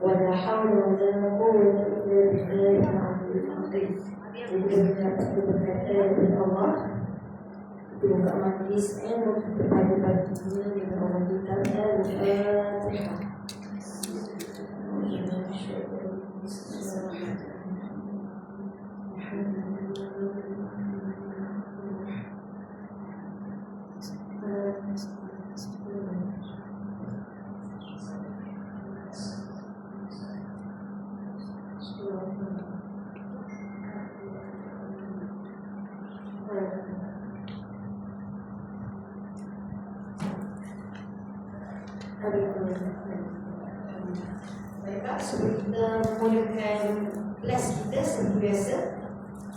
ولا حول ولا قوة إلا بالله العلي العظيم. Jadi dapat berkata dengan Allah Buka majlis ilmu kepada baginya dengan Allah kita Al-Fatihah. Baiklah, sebelum kita memulakan kelas kita seperti biasa,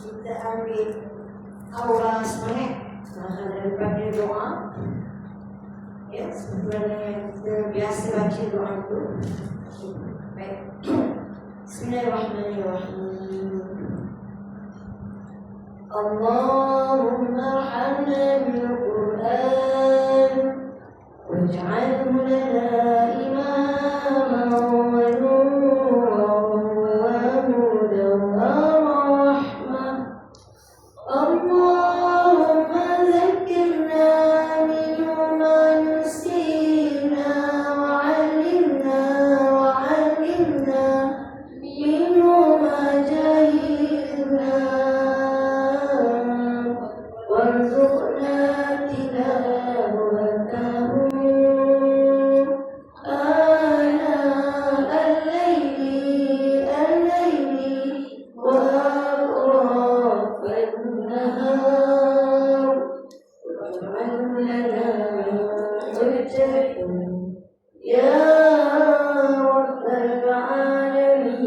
kita ambil aura semangat daripada doa. Ya, sebenarnya kita biasa baca doa itu. Baik. Bismillahirrahmanirrahim. Allahumma arhamna bil Qur'an waj'alhu lana imaman wa nuran wa hudan wa rahmah. Allahumma zakkirna minhu ma nusina wa 'allimna minhu ma jahilna warzuqna tilawatahu ana al-layli wa atrafan nahar waj'al lana hujjatan ya rabbal alamin.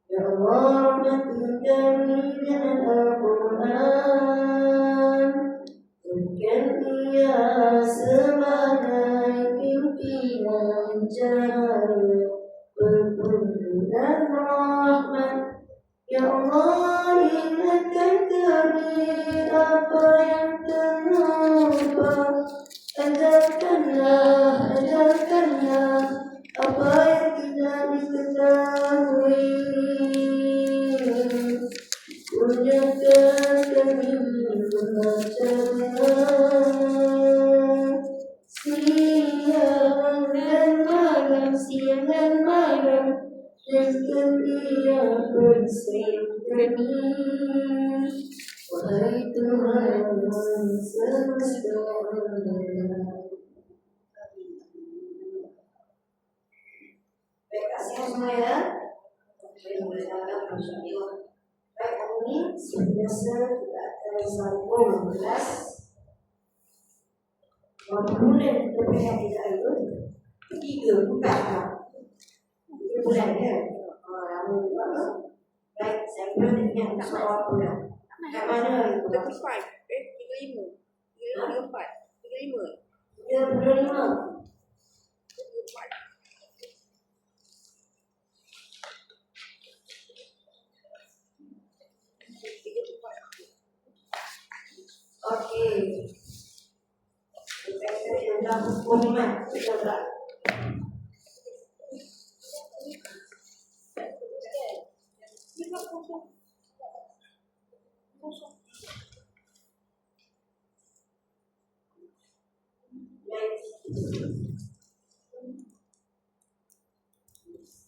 Ya Allah, rahmatkan dengan Al-Quran, berikan ia sebagai pimpinan cahaya petunjuk dan rahmat. Ya Allah, ingatkan kami apa yang terlupa, ajarkanlah apa yang tidak diketahui. Kurniakan kami membacanya siang dan malam dan ketika bersemi. Wahai Tuhan semesta alam. Baik, kasih semua ya. Baik, hari ini seperti biasa kita akan sambung kelas. Bulan terpihak kita itu 3 bukan 3 bulan ya. Baik, saya pernah dengar soal bulan. Kat mana itu? 35. 35. Okey. Kita tentang hukuman kita tak.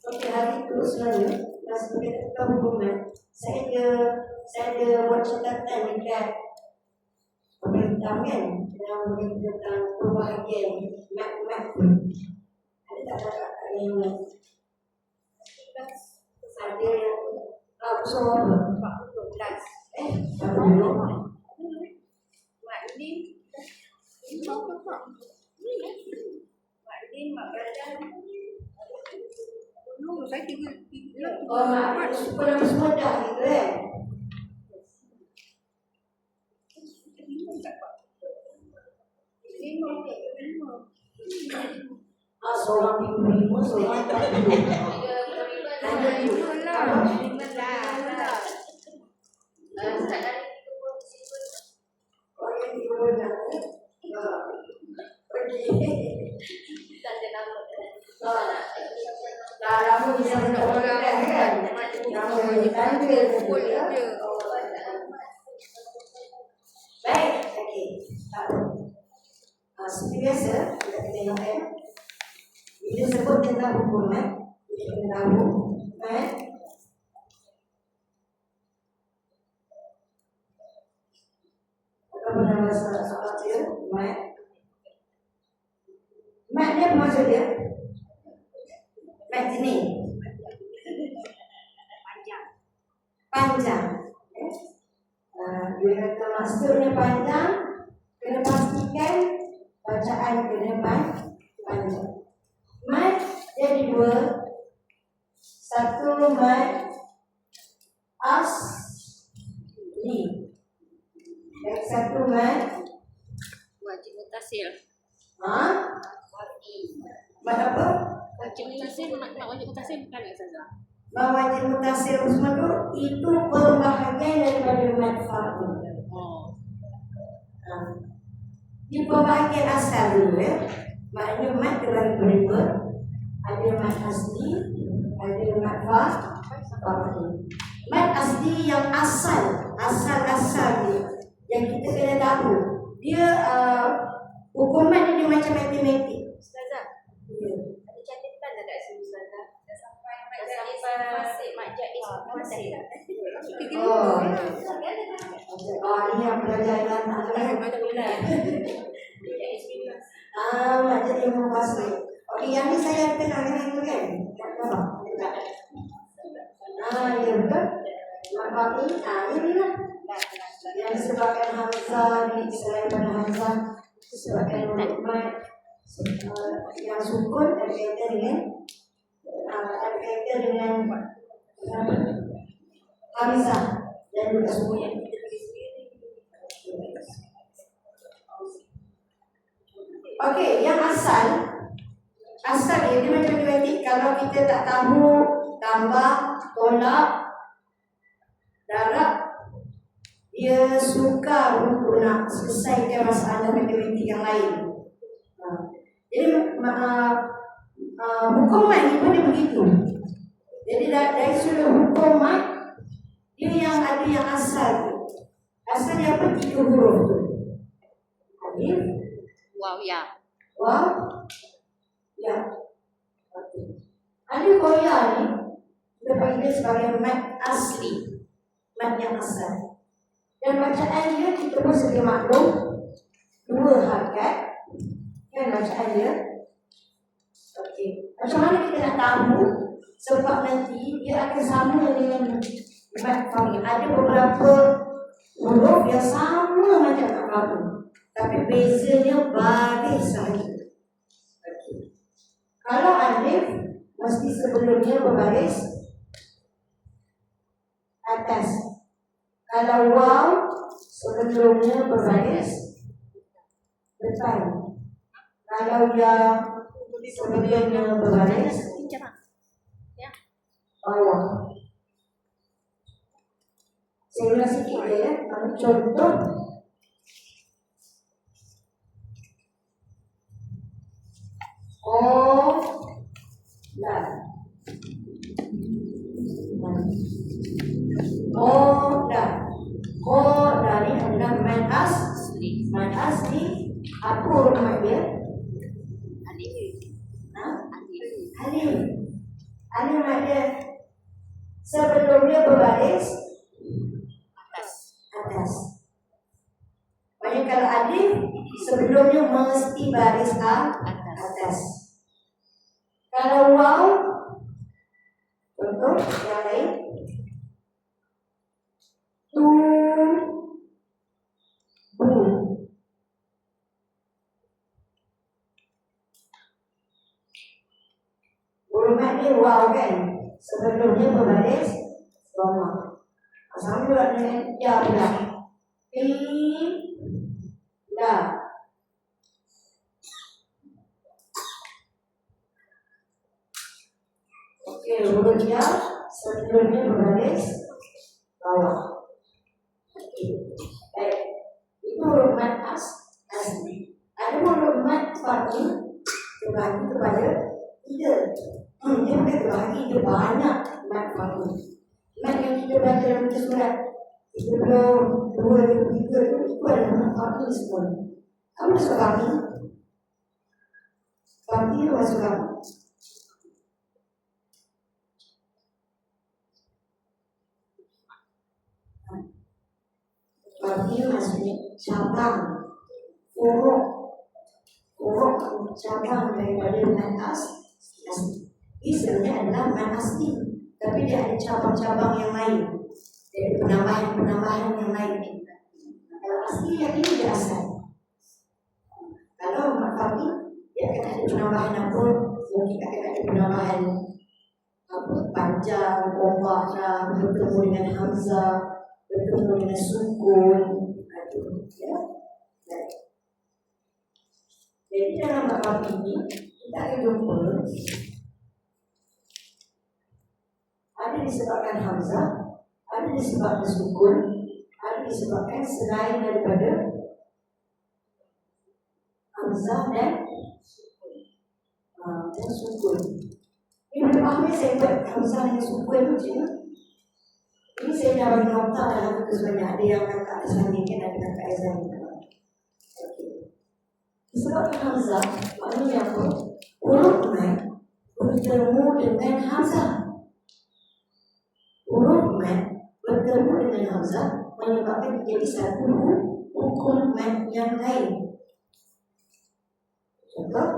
Okey, hari itu sebenarnya seperti kita hukuman. Saya ada buat catatan dekat pemerintah kan yang tentang perbahagian mat ada tak yang ada yang soal 40 mak ini mak badan dulu saya tiga mak semua dah gitu seorang ibu seorang ibu tanya dulu Lama bisa berkomunikasi kan? Lama tampil ya. Baik, okey. Seperti biasa, kita tengok ya. Bila sebut tentang hukum kita kena tahu apa nama soal dia? Mat dia apa maksud dia? Mat ini panjang. Dia kata maksudnya panjang, kena pastikan bacaan kena panjang. Mat jadi dua. Satu mat asli. Dan satu mat wajib mutasil. Mat apa? Wajib mutasil, mak wajib mutasil bukan ya saja. Wajib mutasil itu pembahagian daripada mat fardu. Di pembahagian asal dulu ya. Maknanya mat terbagi berikut. Ada mat asli, ada mat fardu. Mat asli yang asal dia, yang kita kena tahu. Dia hukum mat dia macam matematik. Ustazah, Ya. ada catatan tak kat sini Ustazah? Dah sampai mak jaiz fasih. Ini yang pelajaran Mana bulan? Jaiz bilas. macam yang memfasih. Okey, yang ni saya kenal dengan itu kan? Ya betul. Maknanya, ini lah. Yang disebabkan Hamzah, disebabkan Hamzah, disebabkan Muhammad, yang sukun ada kaitan dengan Hamzah dan juga semuanya. Okey, yang asal dia macam matematik. Kalau kita tak tahu tambah, tolak, darab, dia suka untuk nak selesaikan masalah matematik yang lain. Jadi hukum mat ni pun dia begitu. Jadi dari sudut hukum mat, dia yang ada yang asal tu. Asal dia apa? 3 huruf tu. Alif, Wow ya. waw, ya. Alif waw ya ni kita panggil sebagai mat asli, mat yang asal. Dan bacaan dia kita pun sedia maklum 2 harakat kan bacaan dia. Okey, macam mana kita nak tahu? Sebab nanti dia akan sama dengan mat fardu. Ada beberapa huruf yang sama macam mat fardu, tapi bezanya baris sahaja. Okey. Kalau alif mesti sebelumnya berbaris atas. Kalau waw sebelumnya berbaris depan. Kalau ya sebelumnya berbaris bawah. Saya ulang sikit ya. Contoh dah. Ni adalah mat asli. Apa nama dia? Alif mat dia sebelumnya berbaris atas. Maknanya kalau alif sebelumnya mesti baris atas. Kalau waw, contoh yang lain, tu, bu. Huruf ni waw kan, sebelumnya berbaris bawah. Sama juga dengan ya pula. La. Okey, huruf ya sebelumnya berbaris bawah. Okey. Baik. Itu huruf mat asli. Ada huruf mat fardu terbagi kepada 3. Dia boleh terbahagi, dia banyak mat fakir. Mat yang kita baca dalam muka surat 32, 23 itu adalah mat fakir semua. Kamu masuk fakir? Fakir masuk fakir? Fakir maksudnya cabang, urut cabang daripada mat asli. Ini sebenarnya adalah mat asli, tapi dia ada cabang-cabang yang lain, dari penambahan yang lain. Kalau asli yang ini dia asal. Kalau mat fakir dia akan ada penambahan apa? Mungkin akan ada penambahan apa? Panjang, ombaknya bertemu dengan hamzah, bertemu dengan sukun, ya. Jadi dalam bab ini kita akan jumpa ada disebabkan hamzah, ada disebabkan sukun, ada disebabkan selain daripada hamzah dan sukun. Ini berapa saya buat hamzah dan sukun itu? Ini saya dah bagi nota dalam buku sebanyak ada yang kakak disandingkan, ada kakak disandingkan. Sebab hamzah maknanya apa? Huruf mat bertemu dengan hamzah. Huruf mat bertemu dengan hamzah menyebabkan menjadi satu hukum mat yang lain. Contoh,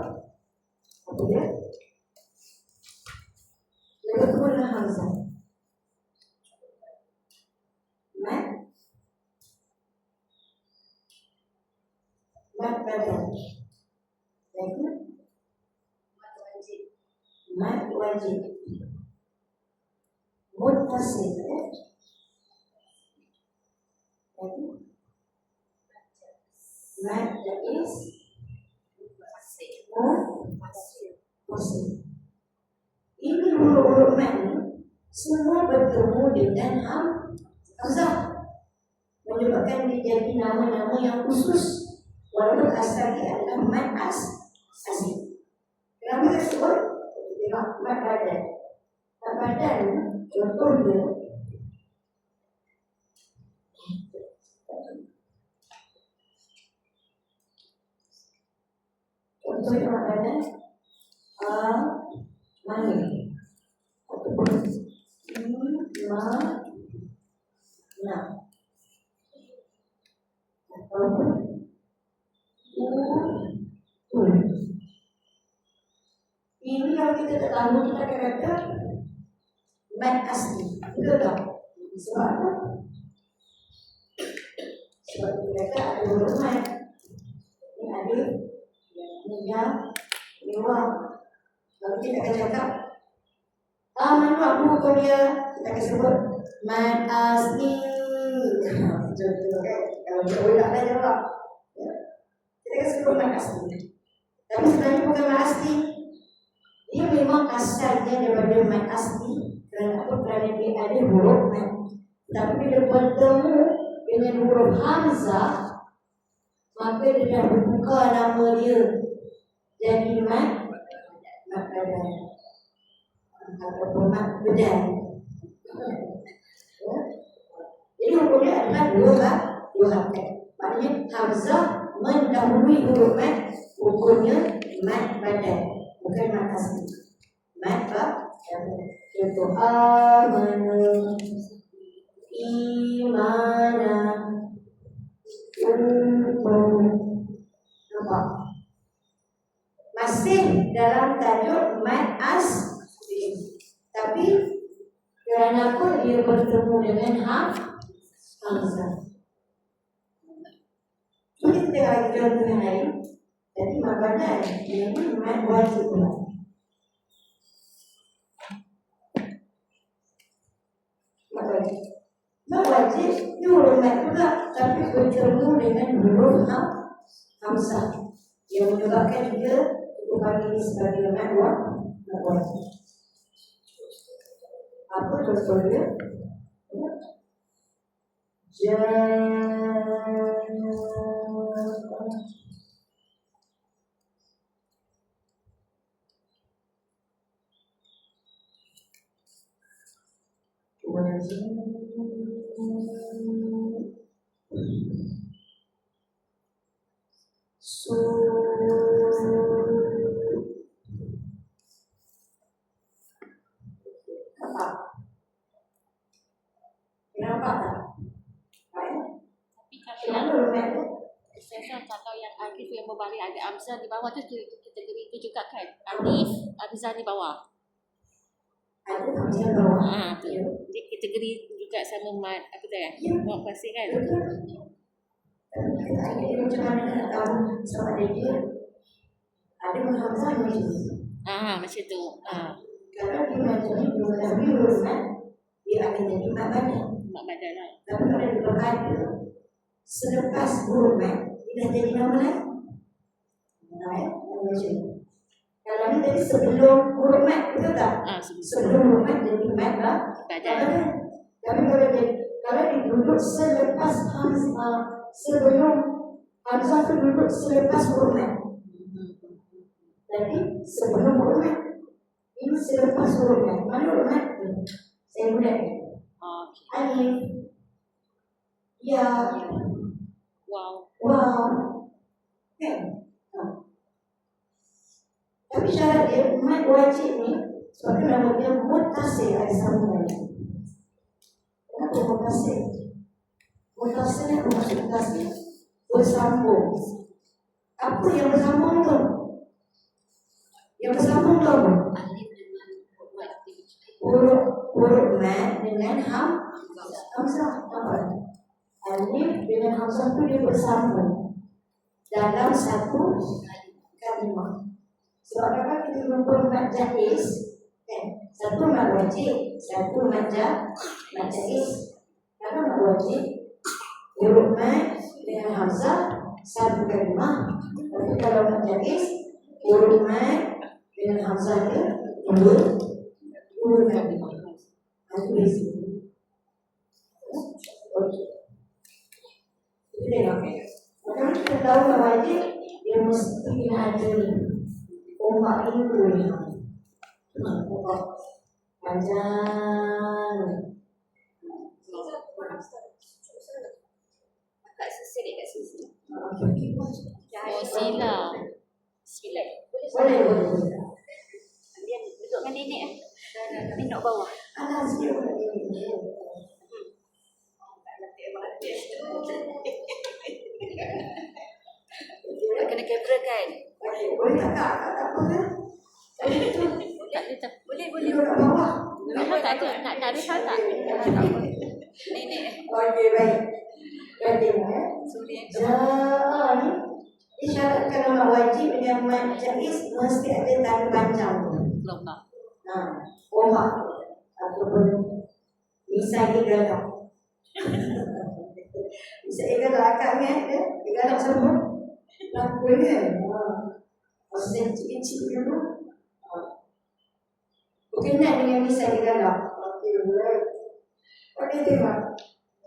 apa dia? Bertemu dengan hamzah. Mat badan. Lagi mat wajib. Muttasil. Lagi mat jaiz. Muttasil. Ini huruf-huruf mat ni semua bertemu dengan hamzah, menyebabkan dia jadi nama-nama yang khusus. Walaupun asalnya adalah mat asli. Kenapa saya sebut? Tengok mat badan. Mat badan contohnya mat badan mana? Ataupun ataupun ini kalau kita tak tahu, kita akan kata mat asli. Betul tak? Sebab apa? Sebab kita ada huruf mat. Ini ada, ini ya, ini wah. Kalau kita akan cakap mana hukum dia, kita akan sebut mat asli. Betul kan? Kalau kita boleh tak jawab, kita akan sebut mat asli. Tapi sebenarnya bukan mat asli. Dia memang asalnya daripada mat asli. Kerana apa? Kerana dia ada huruf mat. Tapi bila bertemu dengan huruf hamzah, maka dia dah bertukar nama dia jadi mat badan. Ataupun mat badan. Jadi huruf dia adalah dua harakat. Maknanya hamzah mendahului huruf mat, hukumnya mat badan. Bukan mat asli. Mat badan. Contoh amanu imana nampak? Masih dalam tajuk mat asli. Tapi kerana apa dia bertemu dengan hamzah? Kita tengok lagi contoh yang lain. Jadi mat badan ini mat wajib pula. Mat wajib ini huruf mat juga, tapi bertemu dengan huruf hamzah yang menyebabkan dia dipanggil sebagai mat wajib. Apa contohnya? wajib. Apa? Kenapa tak? Tapi kalau yang Kenapa rumah tu? saya kalau yang Arif yang berbalik ada Amzah di bawah tu kategori itu juga kan. Arif, Amzah di bawah. Ada macam bawah. Tu. Dia kategori juga sama mat apa tu ya? Buat pasir kan. Kita ini macam mana nak tahu sama dia? Ada Hamzah macam ni. Macam tu. Kalau dia macam ni, dia lebih urus kan? Dia akan jadi mak badan. Mak badan lah. Tapi kalau dia berada selepas huruf dia dah jadi nama lain. Macam ni. Kalau ni tadi sebelum huruf mat, betul tak? Sebelum huruf mat jadi mat lah. Badan. Tapi kalau dia duduk selepas Hamzah, sebelum Hamzah tu duduk selepas huruf mat. Jadi sebelum huruf mat, ini selepas huruf mat. Mana huruf mat? Saya mudah. Alif, ya, Wow. kan? Tapi syarat dia mat wajib ni sebab tu nama dia muttasil, ada sambungan. Kenapa muttasil? Muttasil ni maksud muttasil bersambung. Apa yang bersambung tu? Yang bersambung tu apa? Huruf mat dengan hamzah. Apa? Alif dengan hamzah tu dia bersambung dalam satu kalimah. Sebab apa kita jumpa mat jaiz, kan? Satu mat wajib, satu mat jaiz. Kalau mat wajib, huruf mat dengan hamzah satu kalimah. Tapi kalau mat jaiz, huruf mat dengan hamzah dia dua kalimah. Itu di sini. Okey. Tengok. Kalau kita tahu mat wajib, dia mesti kena ada ni. Ombak itu ni. Ombak panjang. Kat sisi dia kat sisi. Sila. Boleh. Dia duduk dengan nenek minum bawah. Alah sikit boleh. Kena kamera kan? Boleh tak apa kan? Boleh. Duduk kat bawah. Tak tu nak Arif tak? Nenek. Okey, baik. Kita tengok ya. Jaa ni isyaratkan nama wajib dengan mat jaiz mesti ada tanda panjang. Lomba. Ombak ataupun misal dia galak. Misal dia galak akak ingat dia galak sama lampu kan. Masa kecil-kecil dulu. Berkenaan dengan misal dia galak. Okey, tengok.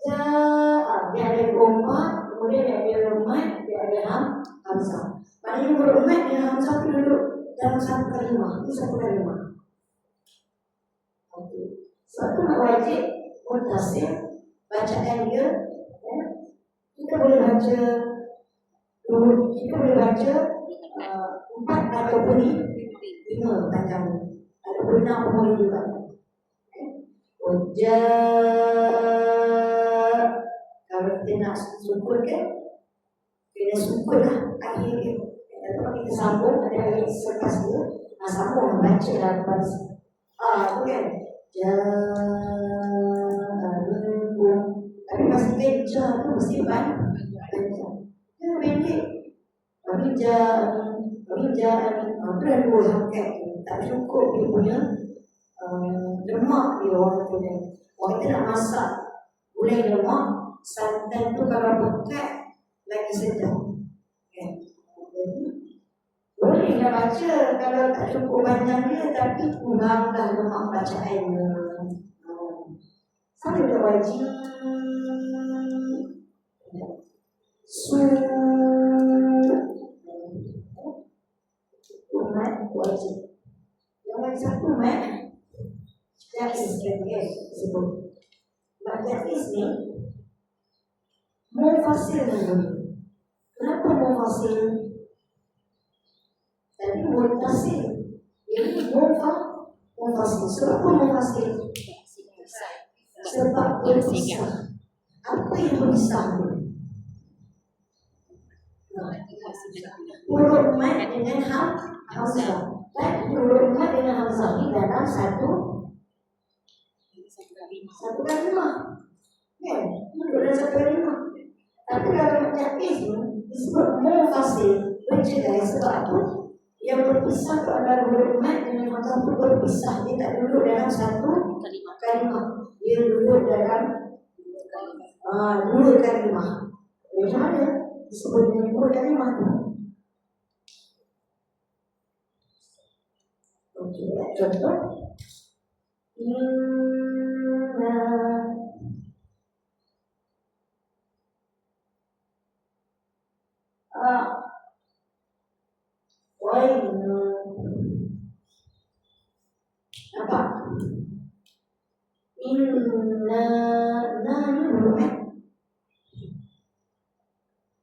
Dia ada ombak, kemudian dia ada mat, dia ada hamzah. Maknanya huruf mat dengan hamzah tu duduk dalam satu kalimah. Itu satu kalimah. Okey. Sebab tu mat wajib muttasil, bacaan dia kita boleh baca empat ataupun lima panjang. Ataupun enam pun boleh juga. Kalau kita nak sukun kan, kena sukun lah akhir dia. Kalau kita sambung ada ayat selepas tu, sambung baca dalam bahasa. Tu kan. Tapi pasti beja tu mesti panjang. Jangan pendek. Pemijaan, itu dah dua hakikat. Tak cukup dia punya lemak dia orang tu kan. Orang kita nak masak gulai lemak, santan tu kalau pekat lagi sedap. Kan? Jadi boleh nak baca kalau tak cukup panjang dia, tapi kuranglah lemak bacaannya. Sama dia wajib. Mat wajib. Yang lagi satu mat jaiz kan sebut. Baca ini mufasil dulu. Kenapa mufasil? Tadi mufasil. Ini mufasil. Kenapa mufasil? Sebab berpisah. Apa yang berpisah? Huruf mat dengan hamzah. Dan huruf mat dengan hamzah ini dalam satu kalimah. Ya, dalam satu kalimah. Tapi dalam macam ini disebut mufasil, bercerai sebab apa? Yang berpisah adalah huruf mat dengan hamzah itu berpisah. Dia tak duduk dalam satu kalimah. Dia duduk dalam dua kalimah. Macam mana? Disebut dengan dua kalimah. Okey, contoh. Inna apa? Inna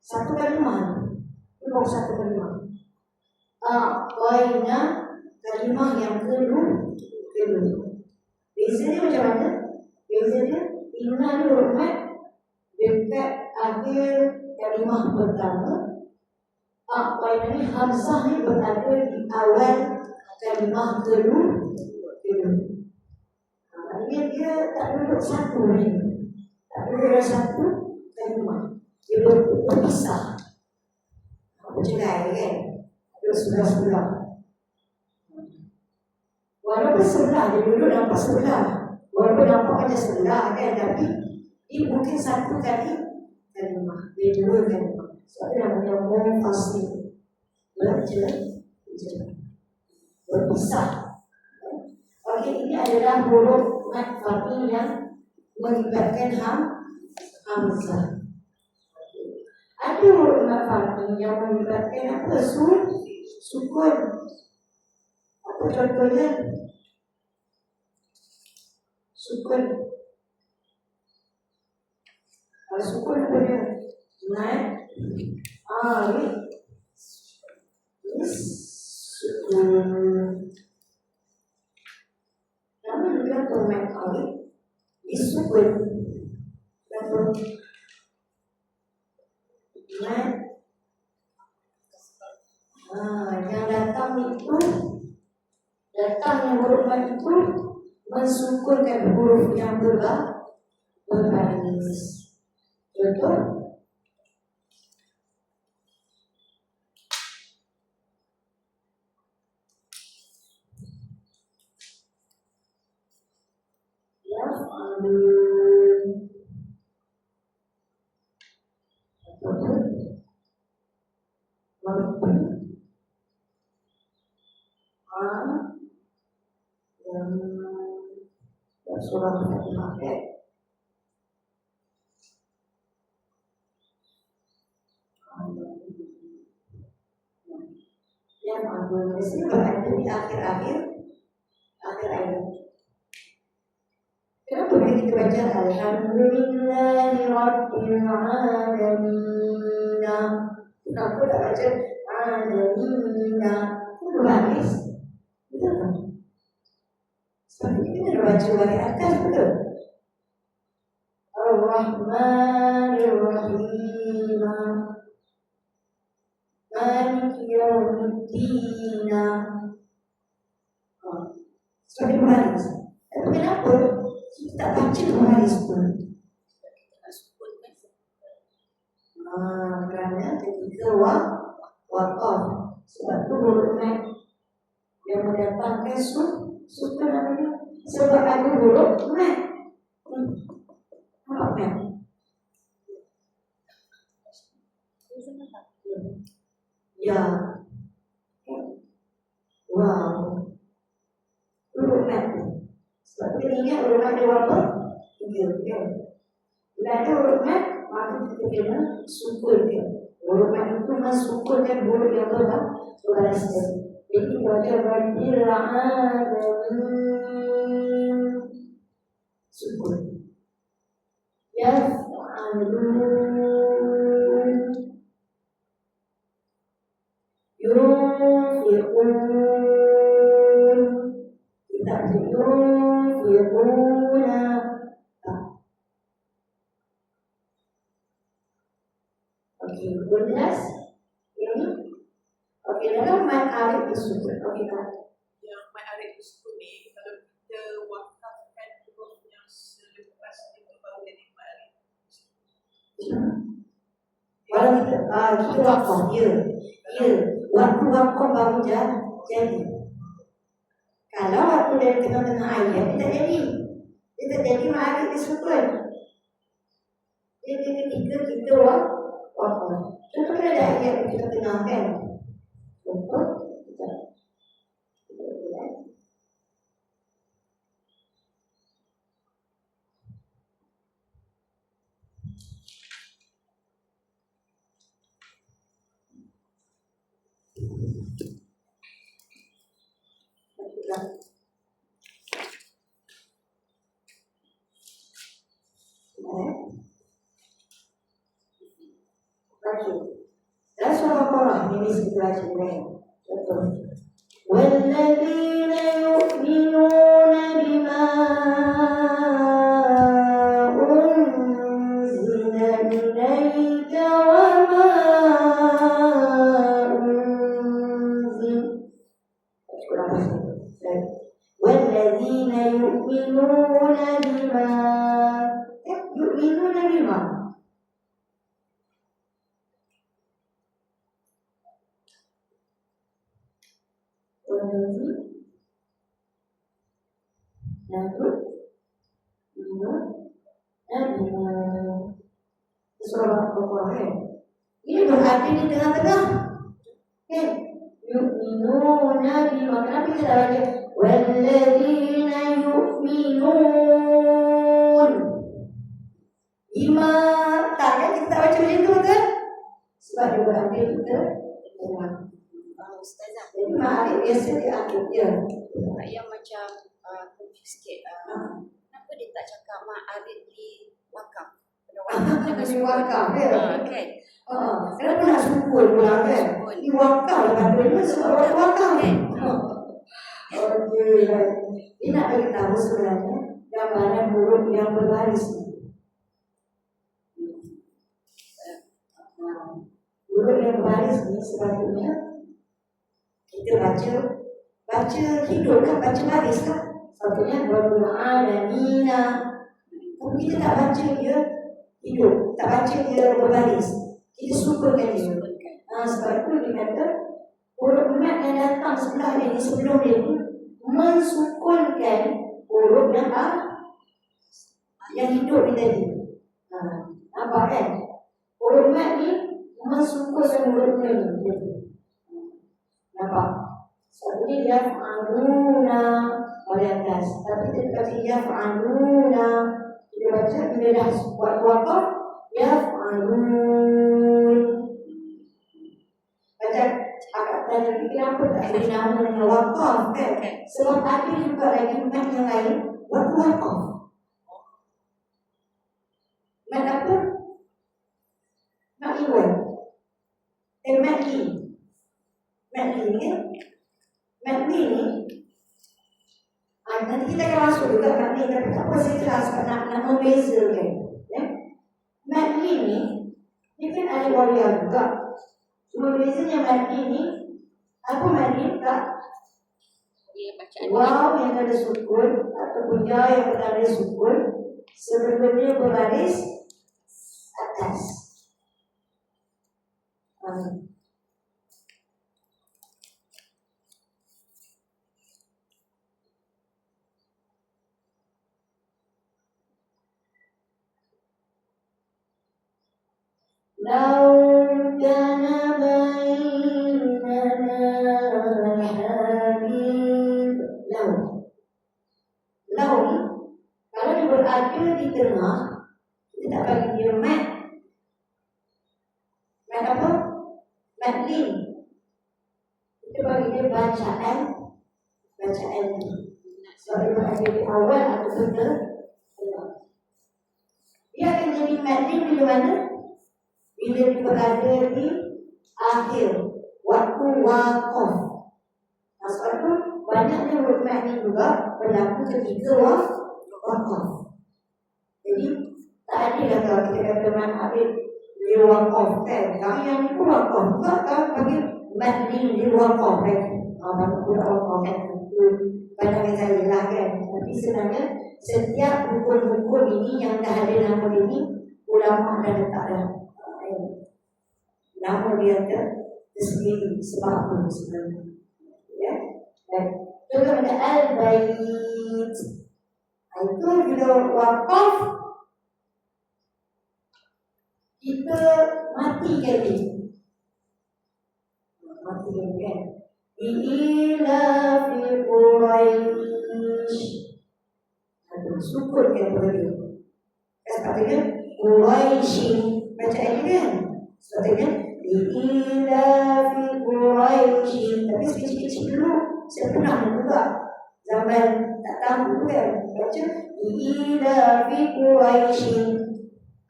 satu kalimah. Ini satu kalimah. Waina kalimah yang kedua. Bezanya macam mana? Bezanya inna ni hormat dekat akhir kalimah pertama. Waina ni hamzah ni berada di awal kalimah kedua. Maksudnya dia tak duduk satu ni. Tak duduk satu kalimah. Dia berpisah. Bercerai kan? Duduk sebelah-sebelah. Walaupun sebelah, dia duduk nampak sebelah. Walaupun nampak macam sebelah kan, tapi dia bukan satu kalimah. Dia dua kalimah. Sebab dia namanya mufasil. Berpisah. Okey, ini adalah huruf mat far'i yang melibatkan hamzah. Ada huruf mat far'i yang melibatkan apa? Sukun. Apa contohnya? Sukun. Kalau sukun apa dia? Mat. Ini sukun. Nama juga mat far'i. Ini sukun. Contoh. Mat. Yang datang itu, datangnya huruf mat itu mensukunkan huruf yang berbaris. Contoh, surah Al-Fatihah. Yang ini berada di akhir ayat. Kenapa kita baca Alhamdulillahi Rabbil Alamin? Kenapa tak baca Alamin? Berbaris. Betul tak? Sebab kita baca dari atas, betul? Ar-Rahmanir Rahim, Maliki Yawmiddin. Sebab dia berbaris. Tapi kenapa kita tak baca berbaris pun? Kerana ketika waqaf. Sebab tu huruf mat yang mendatangkan sukun namanya. Sebab ada huruf mat. Nampak kan? Ya. Wow. Huruf mat. Sebab kita ingat huruf mat ada berapa? 3 kan? Bila ada huruf mat, maka kita kena sukunkan. Huruf mat itu mensukunkan huruf yang berbaris. Jadi baca Rabbil Alamin, sukun. yunfiquna. Okey, boleh jelas? Ini? Okey, dalam mat alif tersebut. Okey, kan? Yang mat alif tersebut ni, kalau kita wakafkan huruf yang selepas itu baru jadi mat alif. Kalau kita wakaf, ya. Waktu wakaf baru jadi. Kalau waktu dari tengah-tengah ayat, dia tak jadi. Dia tak jadi mat alif tersebut. Jadi ketika kita wakaf. Contoh kan ada ayat yang kita tengah kan? Betul? Dan surah Al-Qur'an ini sebagai contoh. وَالَّذِينَ يُؤْمِنُونَ بِمَا أُنزِلَ إِلَيْكَ وَمَا أُنزِلَ وَالَّذِينَ يُؤْمِنُونَ بِمَا surah Al-Qur'an. Ini berarti di tengah-tengah. Kan? Yu'minuna bima. Kenapa kita dah baca? Walladzina yu'minun bima. Tak kan kita tak baca macam tu kan? Sebab dia berarti kita tengah. Ustazah, Jadi ma'arif biasa diatur dia. yang macam confuse sikit. Kenapa dia tak cakap ma'arif di wakaf? Di wakaf ya. Kan? Kenapa nak sukun pula kan? Di wakaf lah kata dia sebab wakaf kan? Okey. Dia nak beritahu sebenarnya gambaran huruf yang berbaris. Huruf yang berbaris ni sepatutnya kita baca hidup kan, baca baris kan? Sepatutnya Rabbul Alamina. Tapi kita tak baca dia hidup, tak baca dia berbaris. Kita sukurkan dia. Sebab itu dia kata huruf mat yang datang sebelah dia ni, sebelum dia ni mensukunkan huruf yang hidup ni tadi. Nampak kan? Huruf mat ni mensukunkan huruf ni. Nampak? Sebab ini yaf'aluna oleh atas. Tapi kita kasi yaf'aluna. Kita baca bila dah buat wakaf yaf'alun. Baca agak tanya kenapa tak ada nama dengan wakaf kan? Sebab ada juga lagi mat yang lain waktu wakaf. Mat apa? Mat iwan. Mat li. Mat li ni kan? Mat li ni nanti kita akan masuk juga mat li. Tapi tak apa saya jelas nak membezakan. Mat li ni kan ada waria juga. Cuma bezanya mat li ni, apa mat li tak? Waw yang ada sukun ataupun ya yang ada sukun sebelumnya berbaris atas. Lau kana bainana habib. Lau ni kalau dia berada di tengah, kita tak bagi dia mat. Mat apa? Mat lin. Kita bagi dia bacaan ni. Sebab dia berada di awal atau tengah. Dia akan jadi mat lin bila mana? Bila dia berada di akhir waktu wakaf. Sebab itu banyaknya huruf mat ni juga berlaku ketika wakaf. Jadi tak adil lah kalau kita kata mat Arif dia wakaf kan. Yang ni pun wakaf juga kan bagi mat ni dia wakaf kan. Bagi pula wakaf kan. Pandangan saya lah kan. Tapi sebenarnya setiap hukum-hukum ini yang dah ada nama ini ulama dah letak dah nama dia tersendiri sebab apa sebenarnya. Ya. Dan juga ada al-bait. Itu bila wakaf kita mati kali. Mati kali kan. Ila fi Quraish. Ada sukun kan boleh. Sepatutnya Quraishin. Baca ini kan. Sepatutnya Ila fi Quraishin. Tapi sikit-sikit dulu. Saya pernah juga zaman tak tahu kan. Baca Ila fi Quraishin.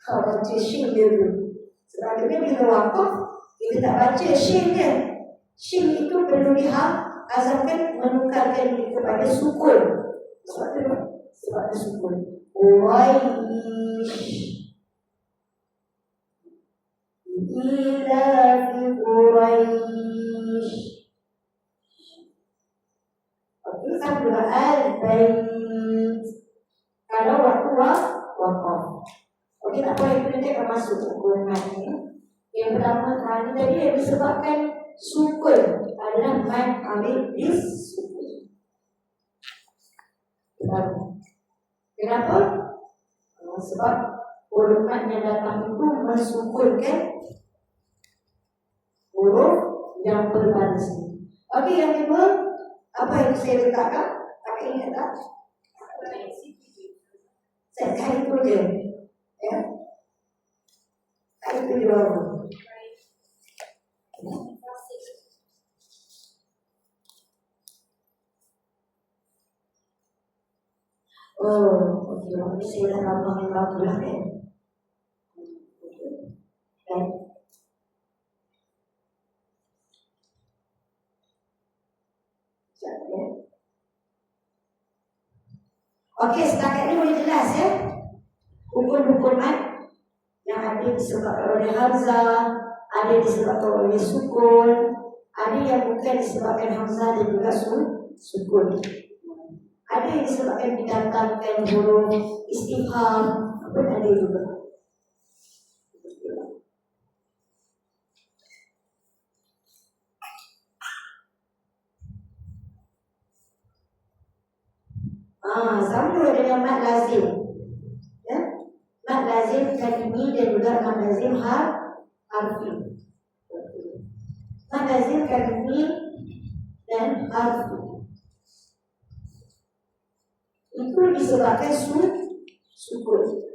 Kau baca shin dia dulu. Sepatutnya bila wakaf kita tak baca shin kan. Shin itu perlu azamkan menukarkan kepada sukun. Sebab itu sukun. Quraish. Ila fi Quraish. Okey, sambil al-bait. Kalau waktu wakaf. Okey, tak apa itu nanti akan masuk hukuman ni. Yang pertama tadi yang disebabkan sukun adalah mat alif dis sukun. Kenapa? Sebab huruf mat yang datang itu mensukunkan huruf yang berbaris. Okey, yang kedua, apa yang saya letakkan? Tak ingat tak? Saya kait itu je. Ya. Kait itu je baru. Oh, okey. Ini saya dah nampak yang bagus lah kan. Baik. Okey, setakat ni boleh jelas ya. Hukum-hukum mat yang ada disebabkan oleh hamzah, ada disebabkan oleh sukun, ada yang bukan disebabkan hamzah dan juga sukun. Ada yang disebabkan didatangkan huruf istifham, pun ada juga. Sama dengan mat lazim. Ya? Mat lazim kalimi dan juga mat lazim harfi. Mat lazim kalimi dan harfi. Itu disebabkan sukun.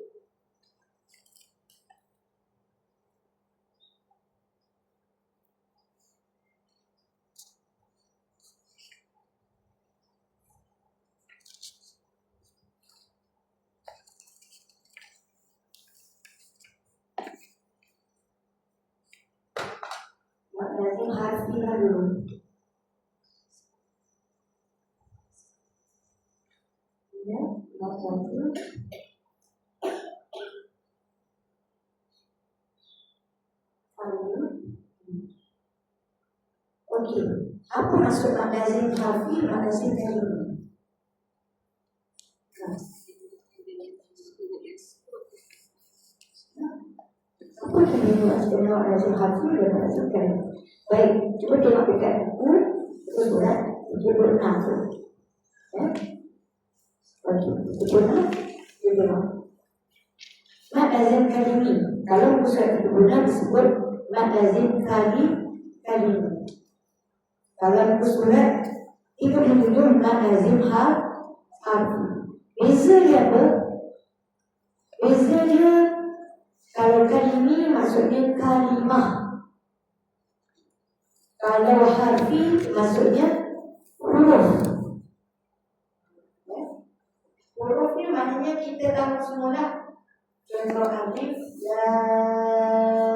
Lazim harfi dulu. Ya, lazim. Okey, apa maksud mat lazim harfi, mat lazim kalimi? Apa yang maksud mat lazim harfi dan mat lazim kalimi? Baik, cuba tengok dekat buku surat 76 tu. Ya. Okey, 76 tengok. Mat lazim kalimi. Kalau buku surat 76 disebut mat lazim kalimi. Kalau buku surat 37 mat lazim harfi. Beza dia apa? Beza dia kalau kalimi maksudnya kalimah. Kalau harfi maksudnya huruf. Ya. Huruf ni maknanya kita tahu semula. Contoh alif, lam,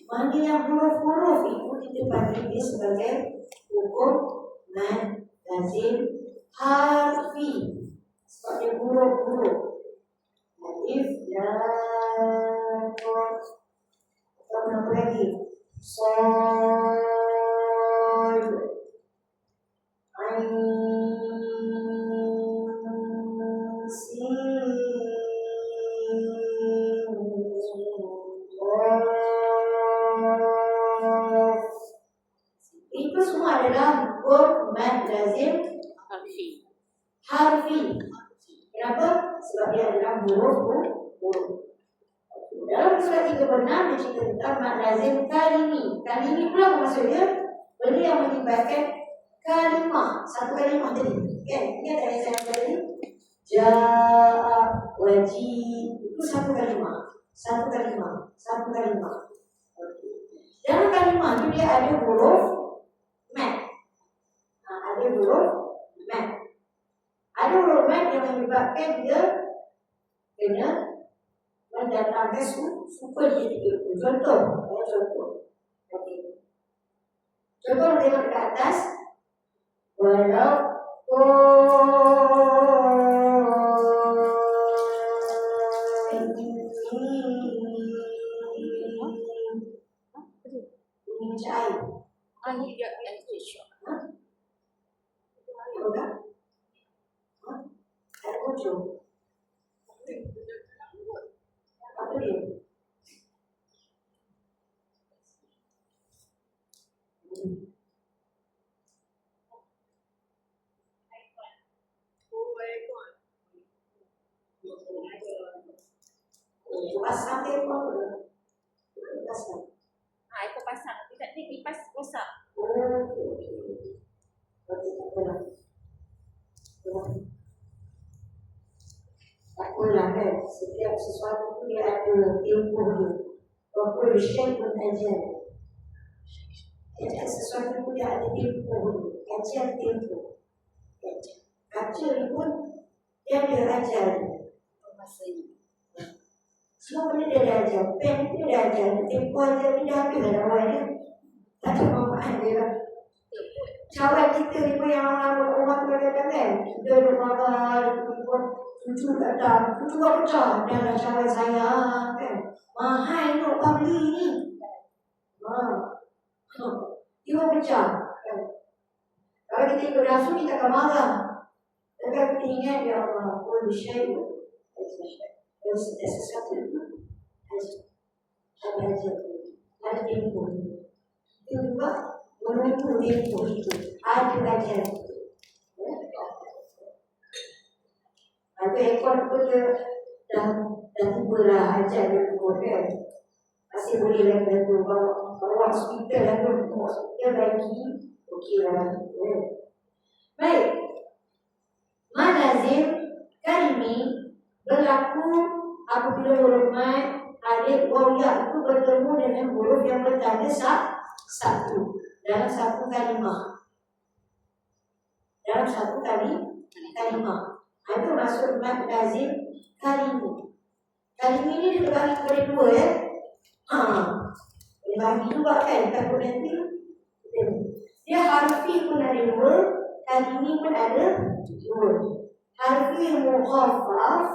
Mana yang huruf-huruf itu kita panggil dia sebagai hukum mad lazim harfi. Sebab dia huruf-huruf. Alif, lam, ra. Atau apa lagi? Sad, ain, sin, qaf. Itu semua adalah hukum mad lazim Harfi. harfi. Kenapa? Sebab dia adalah huruf-huruf. Dalam surat 36 dia cerita tentang mad lazim kalimi. Kalimi pula apa maksudnya? Benda yang melibatkan kalimah. Satu kalimah tadi. Kan? Ingat tak yang saya tadi? Ja'a, wajib. Itu satu kalimah. Satu kalimah. Satu kalimah. Dalam kalimah itu dia ada huruf mad. Ada huruf mad. Ada huruf mad yang menyebabkan dia kena mendatangkan super tiga. Contoh. Okay. Contoh tengok dekat atas. Walau ini macam air. Air yang itu. Ada kucing. Apa dia? Pasang dia apa? Pasang. Ekor pasang. Tidak ni kipas rosak. Tak apalah kan, setiap sesuatu tu dia ada tempoh dia. Walaupun syekh pun ajar. Setiap sesuatu tu dia ada tempoh dia. Ajar tempoh. Kaca ni pun dia ada ajar. Masanya. Semua benda dia ada ajar. Pen pun dia ada ajar. Tempoh ajar ni dah habis dah awal dia. Tak ada manfaat dia lah. Cawan kita ni pun yang orang tu kadang kan. Kita duduk marah, cucu datang, cucu buat pecah. Dah lah cawan sayang kan. Mahal nak kau beli ni. Dia buat pecah. Kalau kita ikut rasul, kita akan marah. Tapi kita ingat, ya Allah, pun syait. Dan setiap sesuatu itu ada ajar. Ada tempoh. Itu juga menunggu tempoh itu. Ada ajar. Ada ekor pun dia dah tiba lah ajar dia pun kan. Masih boleh lagi tu bawa hospital lah tu. Hospital lagi. Okey lah. Baik. Mad lazim kalimi berlaku apabila huruf mad alif waw ya itu bertemu dengan huruf yang bertanda satu dalam satu kalimah. Dalam satu kalimah. Itu maksud mad lazim kalimi. Kalimi ni dia terbagi kepada dua ya. Dia bagi juga kan takut nanti. Dia harfi pun ada dua, kalimi pun ada dua. Harfi mukhaffaf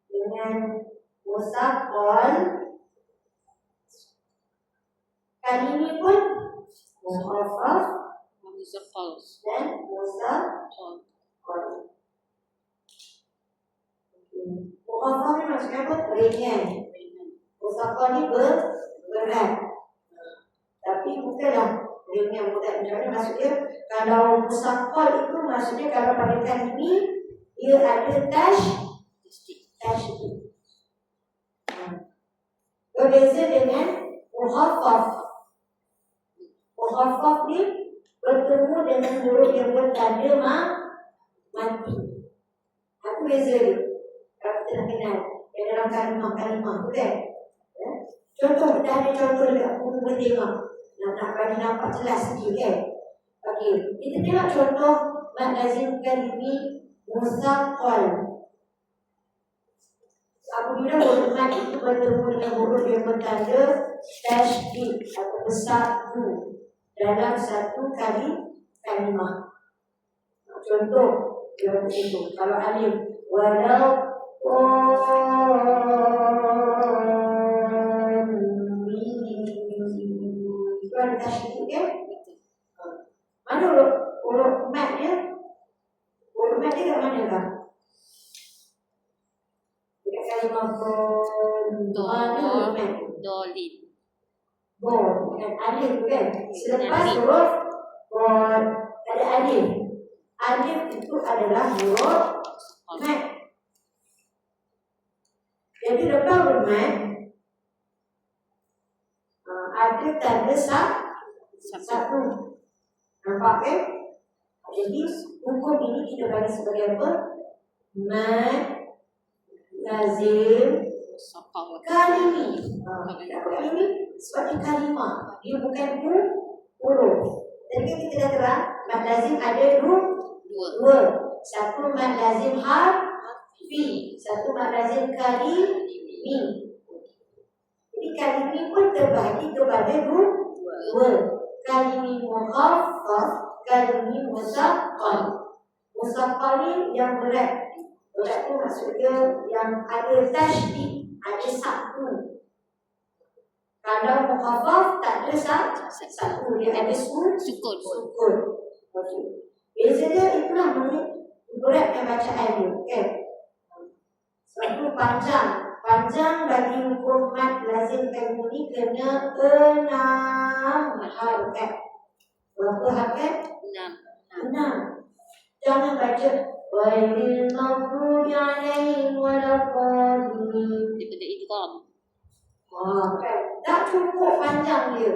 dengan musaqqal. Kalimi pun mukhaffaf dan musaqqal. Mukhaffaf ni maksudnya apa? Ringan. Musaqqal ni berat. Tapi bukanlah ringan mudah. Macam mana maksudnya? Kalau musaqqal itu maksudnya kalau pada kalimi dia ada tashdid. Berbeza dengan muhaffaf. Muhaffaf ni bertemu dengan huruf yang bertanda mati. Itu beza dia. Kalau kita nak kenal yang dalam kalimah-kalimah tu kan. Contoh, kita ada contoh dekat buku bertema. Nak bagi nampak jelas sikit kan. Okey, kita tengok contoh mad lazim kalimi musaqqal. apabila huruf mat itu bertemu dengan huruf yang bertanda tasydid atau bersatu dalam satu kalimah. Contoh yang itu, kalau alif walau itu ada tasydid kan? Mana huruf mat dia? Huruf mat dia kat mana kan? Dekat kalimah mana huruf mat? Dolin. Dengan alif kan? Selepas huruf ada alif. Alif itu adalah huruf mat. Jadi lepas huruf mat ada tanda satu. Nampak kan? Jadi hukum ini kita bagi sebagai apa? Mat lazim Sokong. kalimi. Kalimi seperti kalimah. Dia bukan huruf. Tadi kan kita dah terang mat lazim ada dua. Satu mat lazim harfi, satu mat lazim kalimi. Jadi kalimi pun terbagi kepada dua. Kalimi mukhaffaf, kalimi musaqqal. Musaqqal ni yang berat. Berat tu maksudnya yang ada tasydid, ada satu. Kalau mukhaffaf tak ada satu, dia ada Sukun. Okey. Biasanya itulah beratnya bacaan dia, kan? Sebab itu panjang bagi hukum mat lazim kalim ini kena 6 harakat. Berapa harakat? 6. Jangan baca ghairil maghdubi alaihim waladdallin. Daripada idgham. Kan? Tak cukup panjang dia.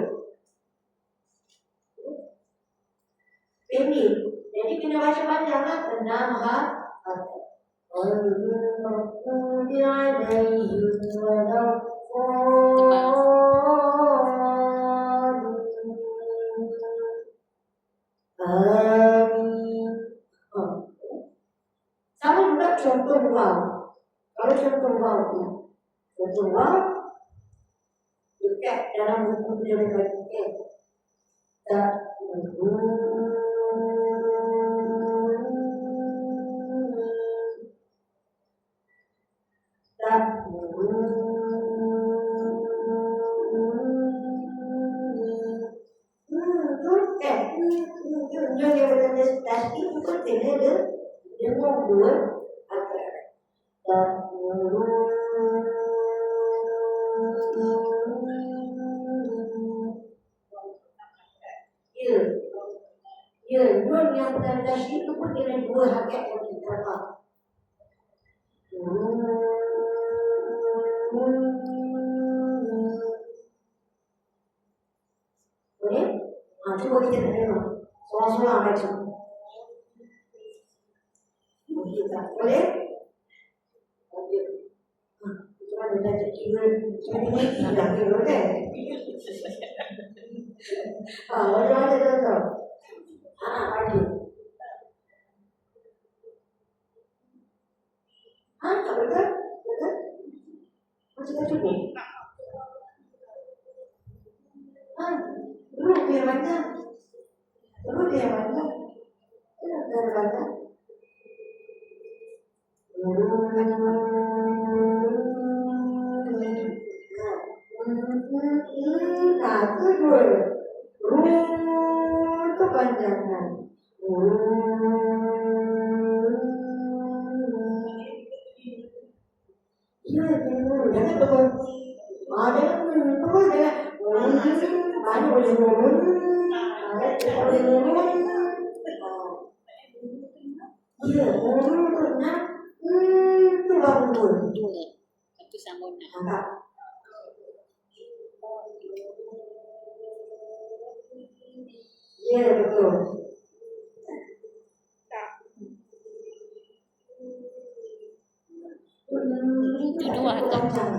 Pendek. Jadi kena baca panjang lah. 6 harakat. Ghairil maghdubi alaihim waladdallin. Sama juga contoh waw. Kalau contoh waw tu, dekat dalam buku dia berkata, tak yang berkata tadi itu kan kena dengan dua akar. Ya, nun yang berkata tadi itu pun kena dua hakikat yang kita tahu. Boleh? Cuba kita tengok. Seorang-seorang baca. Boleh? Boleh. Cuma dia dah kira. Cuma dia dah kira kan? Boleh ada tahu. Bagi. Tak betul? Betul? Macam tak cukup? Dulu dia mana? Kenapa dia mana? Itu dua. Kepanjangan. Ya, jangan betul. Mana boleh ngomong? Boleh ngomong? Ya, ngomong tu nak. Tu baru dua. Itu sambung nak. Nampak? Ya, betul. Itu dua atau tak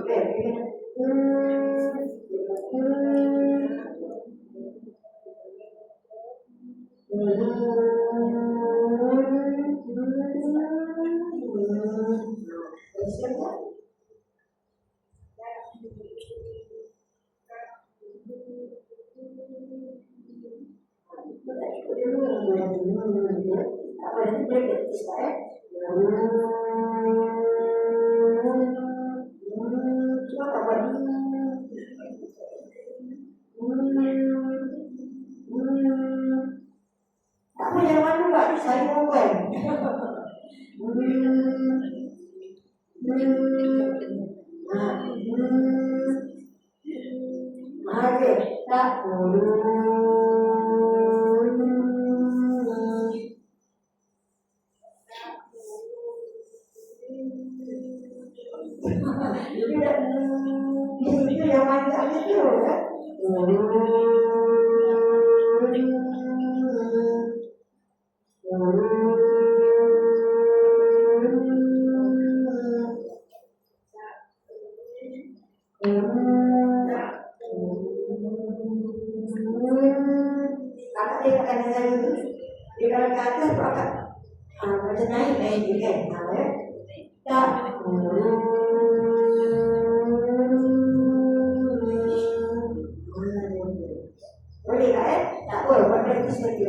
Okey. Apa yang mana buat ni saya buat. Okey, tak. Itu yang mana tak ada tu kan? Kakak dia akan dengar dulu. Dia kalau ke atas tu akan macam naik juga kan? Tak. Boleh tak tak boleh buat praktis lagi.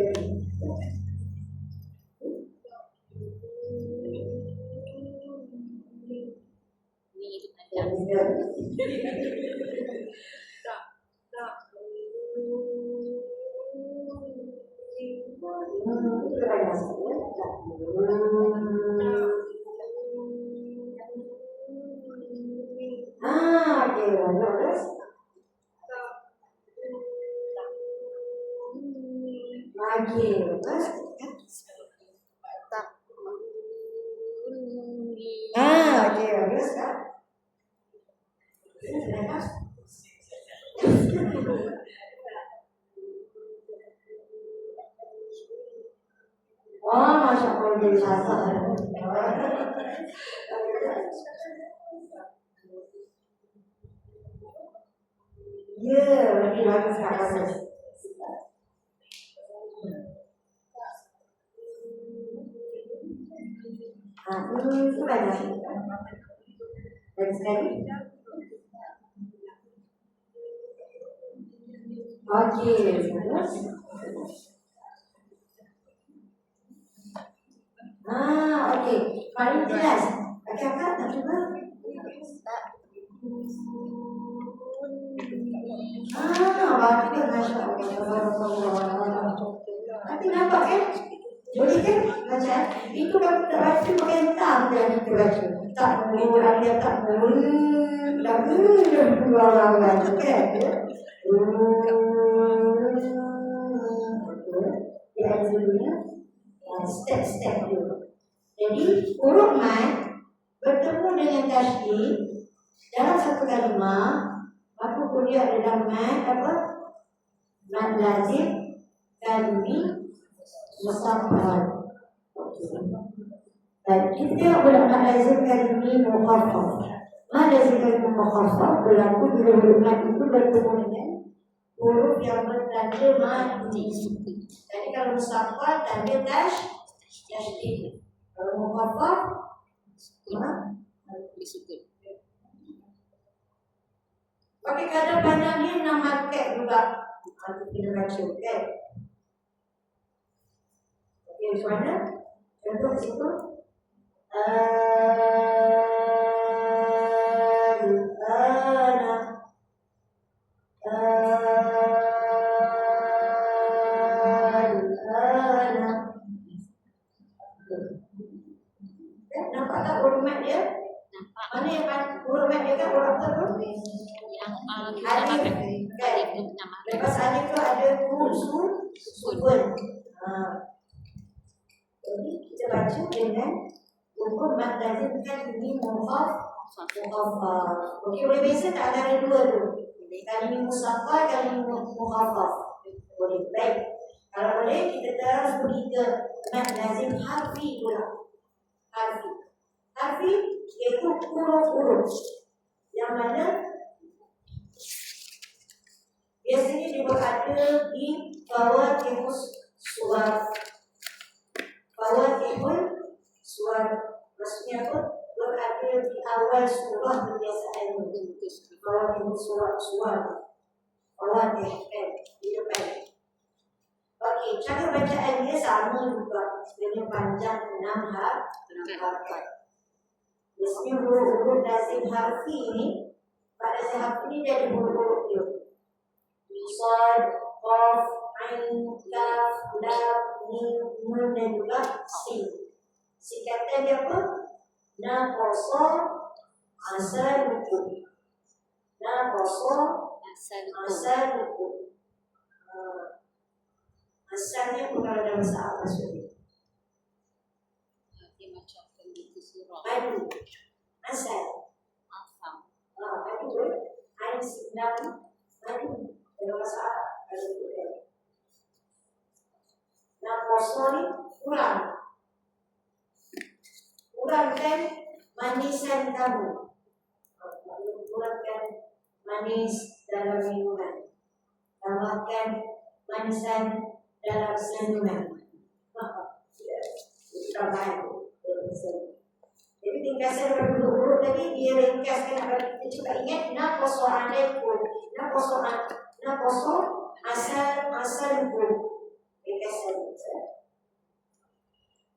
Ni itu panjang. Okey, terus. Okey, terus. Okey, terus kan? Oh, Masya Allah, jadi sasar. Ya, lagi bagus tak bagus. Itu banyak. Lagi sekali. Okey, terus. Okey. Paling jelas. Kakak tak cuba? Bagus, Masya Allah. Nanti nampak kan? Boleh kan? Macam itu kalau tak baca pakai tam dan kita baca. Tak boleh, ada tak boleh. Tak boleh dua orang baca kan? Dia ada dulunya. Step-step dulu. Jadi huruf mat bertemu dengan tasydid dalam satu kalimah, maka dia adalah mat apa? Mat lazim kalimi musaffal. Dan kita boleh mat lazim kalimi mukhaffaf. Mat lazim kalimi mukhaffaf berlaku bila huruf mat itu bertemu dengan huruf yang bertanda mati. Jadi kalau musaffal tanda tasydid. Kalau mukhaffaf disukun. Okey, kadang-kadang dia nama tek juga. Kita baca, okey. Okey, macam mana? Contoh situ. Nampak tak huruf mat dia? Nampak Mana yang huruf mat dia kan huruf apa tu? yang Alif. alif tu nama. Lepas alif tu ada sukun. Jadi kita baca dengan hukum mat lazim kan ini mukhaffaf. Okey, boleh beza tak antara dua tu? Kalimi musaffal, kalimi mukhaffaf. Boleh. Baik. Kalau boleh kita terus pergi ke mat lazim harfi pula. Harfi iaitu huruf-huruf yang mana biasanya dia berada di bawah tembus suara. Bawah tembus suara maksudnya apa? Berada di awal surah kebiasaan bawah tembus suara. Bawah tembus di depan. Okey, cara bacaan dia sama juga dengan panjang 6 harakat. Biasanya huruf-huruf lazim harfi ni, pada lazim harfi ni dia ada huruf-huruf dia. Sad, Qaf, Ain, Kaf, Lam, Mim, Nun dan juga Sin. Singkatan dia apa? Naqasa, asal, hukum. Naqasa, asal, hukum. Asalnya bukan dalam bahasa Arab maksudnya. Dia macam penduduk surah. Madu, asal. Asam. Madu, ain silam, madu dalam bahasa Arab. Nah, kosong ni kurang. Kurangkan manisan kamu. Kurangkan manis dalam minuman. Tambahkan manisan dalam senyuman. Tambahan. Jadi tingkasan berhuruf tadi dia ringkaskan agar kita cuba ingat naqasa alaikum. Naqasa asalkum. Ringkasan.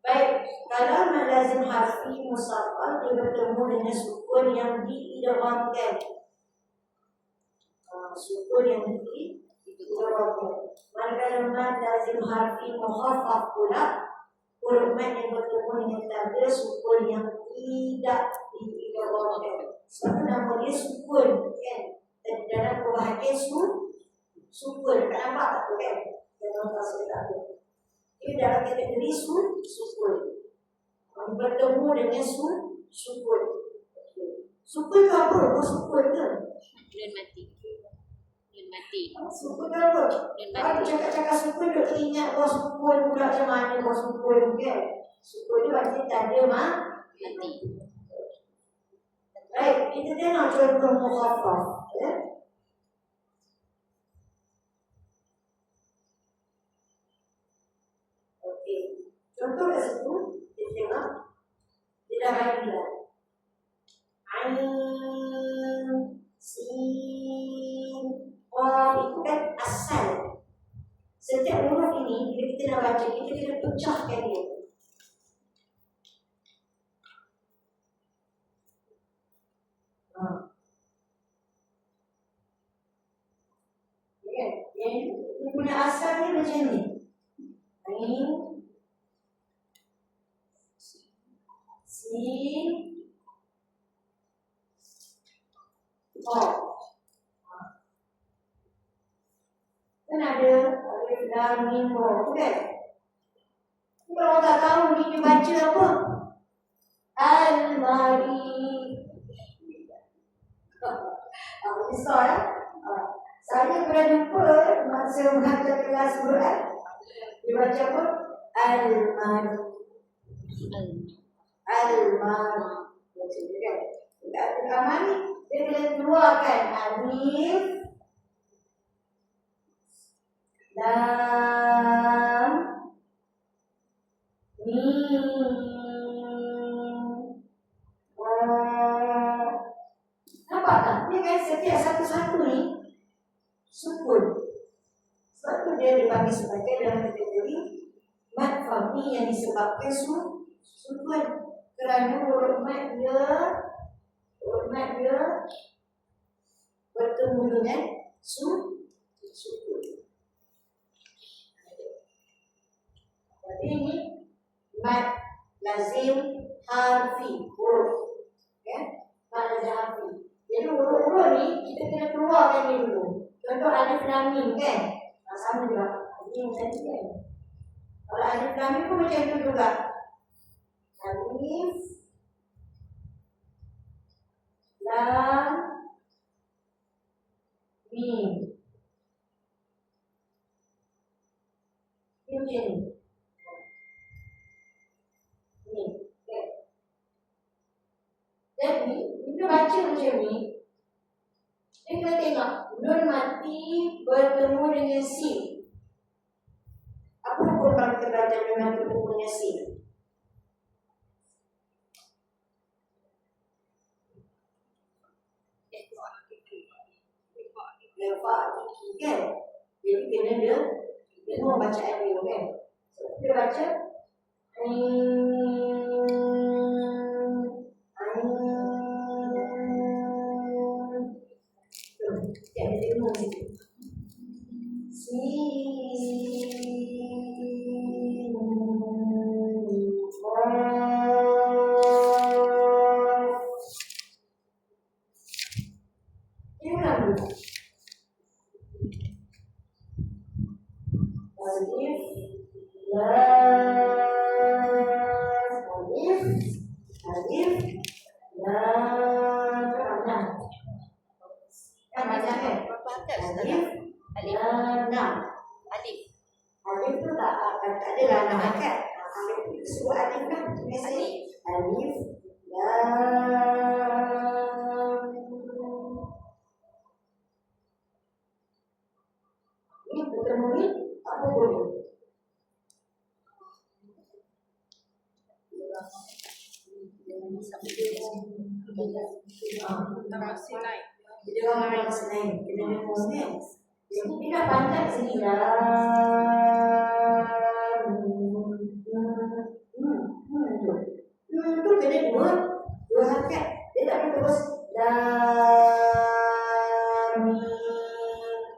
Baik, kalau lazim harfi musaffal dia bertemu dengan sukun yang diidghamkan. Sukun yang diidghamkan. Manakala mad lazim harfi mukhaffaf pula, huruf mad yang bertemu dengan tanda sukun yang tidak diidghamkan. Sebab nama dia sukun, kan? Dan dalam perbahagian sukun, tak nampak tak tu kan? Dalam bahasa tak tu. Jadi dalam kategori sukun. Bertemu dengan sukun. Sukun tu apa? Apa sukun tu? Nun mati. Nun mati. Sukun tu apa? Nun Kalau mati. cakap-cakap sukun, duk teringat bahawa sukun pula macam mana bahawa sukun kan? Sukun tu artinya tanda Mati. Baik, kita tengok contoh mukhaffaf. Ya? Okey. Contoh kat situ, kita tengok. Dia dah bagi lah. Ain, Sin, Qaf, itu kan asal. Setiap huruf ini, bila kita nak baca, kita kena pecahkan dia. Dia punya asal dia macam ni. Ain, Sin, Qaf. Kan ada alif lam mim ra, kan? Kalau orang tak tahu ni dia baca apa? Al-Mari. Besar ya? Saya pernah jumpa masa mengajar kelas Quran. Dia baca apa? Al-Mari. Al-Mari. Baca dia kan? Al-Mari. Dia kena keluarkan alif, lam, mim, ra. Nampak tak? Dia kan setiap satu-satu ni sukun. Sebab tu dia dipanggil sebagai dalam kategori mad fahmi yang disebabkan sukun. Kerana huruf mad dia bertemu dengan sukun. Jadi ini mad lazim harfi huruf. Ya? Mad lazim harfi. Jadi huruf-huruf ni kita kena keluarkan dia dulu. Contoh alif lam mim kan? Sama juga. Ini yang tadi kan? Kalau alif lam mim pun macam tu juga. Alif lam mim. Ini macam ni. Ni. Okay. Jadi, kita baca macam ni. dengan sin? Apa hukum kalau kita baca dengan hukumnya sin? Lefa hakiki kan? Jadi kena dia mau baca dia kan? So, kita baca jadi dia mau Alif tu tak ada lah nak angkat. Alif tu sebuah alif kan? Alif, lam. Ni bertemu ni apa boleh? Terasi naik. Jadi orang yang senang, kena memang ni. Jadi kita pandai sini dah. Tu kena dua hakat. Dia tak boleh terus lam.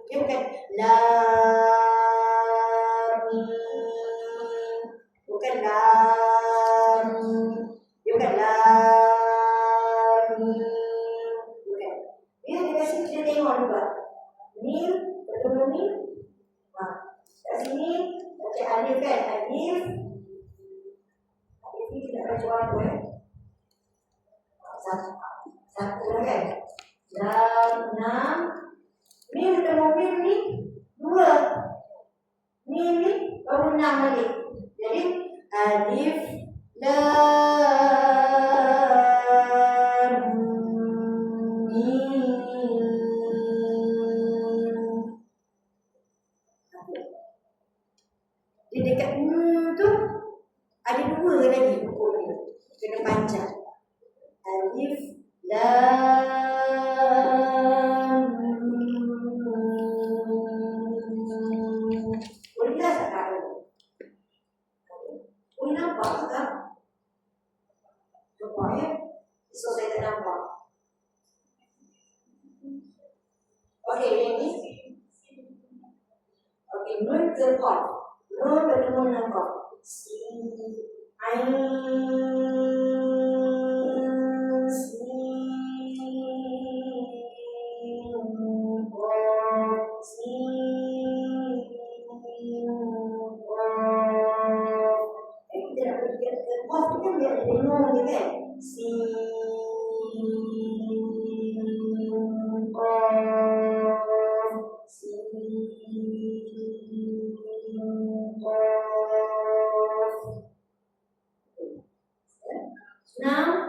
Dia bukan lam. Bukan lam. Dia bukan lam. Bukan. Dia kasi kita tengok juga. Ni bertemu ni. Kat sini baca alif kan? Alif. Alif ni kita baca apa satu lah kan? Lam, enam. Ni bertemu ni dua. Ni baru enam balik. Jadi alif, lam, mim. Di dekat tu ada dua lagi hukum dia. Kena panjang. Alif, lam, mim. Boleh tak tahu? Boleh nampak tak? Nampak ya? So saya tak nampak. Okey, yang ni. Okey, nun ke qaf. Nun bertemu dengan qaf. Sin, ain, sin, qaf, sin, qaf. Kita nak pergi ke qaf tu kan dia ada nun dia kan? Sin, qaf, sin, qaf. Enam.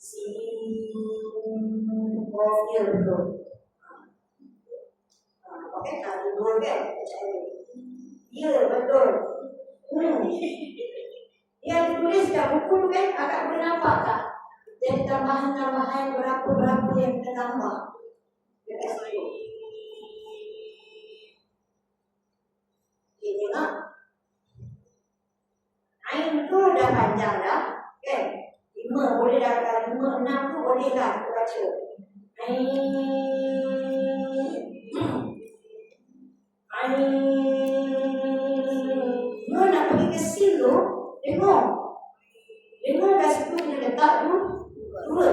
Sin, qaf dia betul. Okey, dua kan? Ya, betul. Yang ditulis kat buku tu kan agak boleh nampak tak? Jadi tambahan-tambahan berapa-berapa yang kita tambah. Okay, tengok. Ain tu dah panjang dah. Kan? 5 boleh dah. 5, 6 tu boleh dah kita baca. Ain. Nur nak pergi ke sin tu, tengok kat situ dia letak tu dua.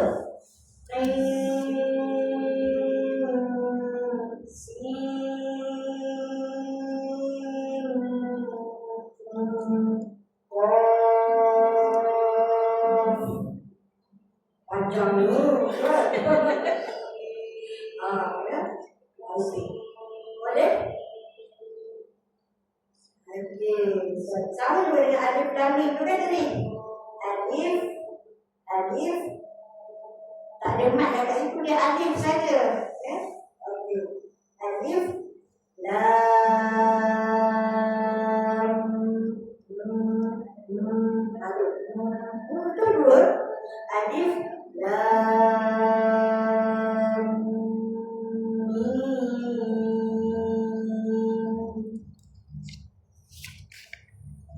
Panjang ni. Ya. Boleh? Okey, sama juga dengan alif lam mim tu kan tadi. Alif tak ada mat kat situ dia alif saja. Okey. Alif lam itu dua. Alif lam mim.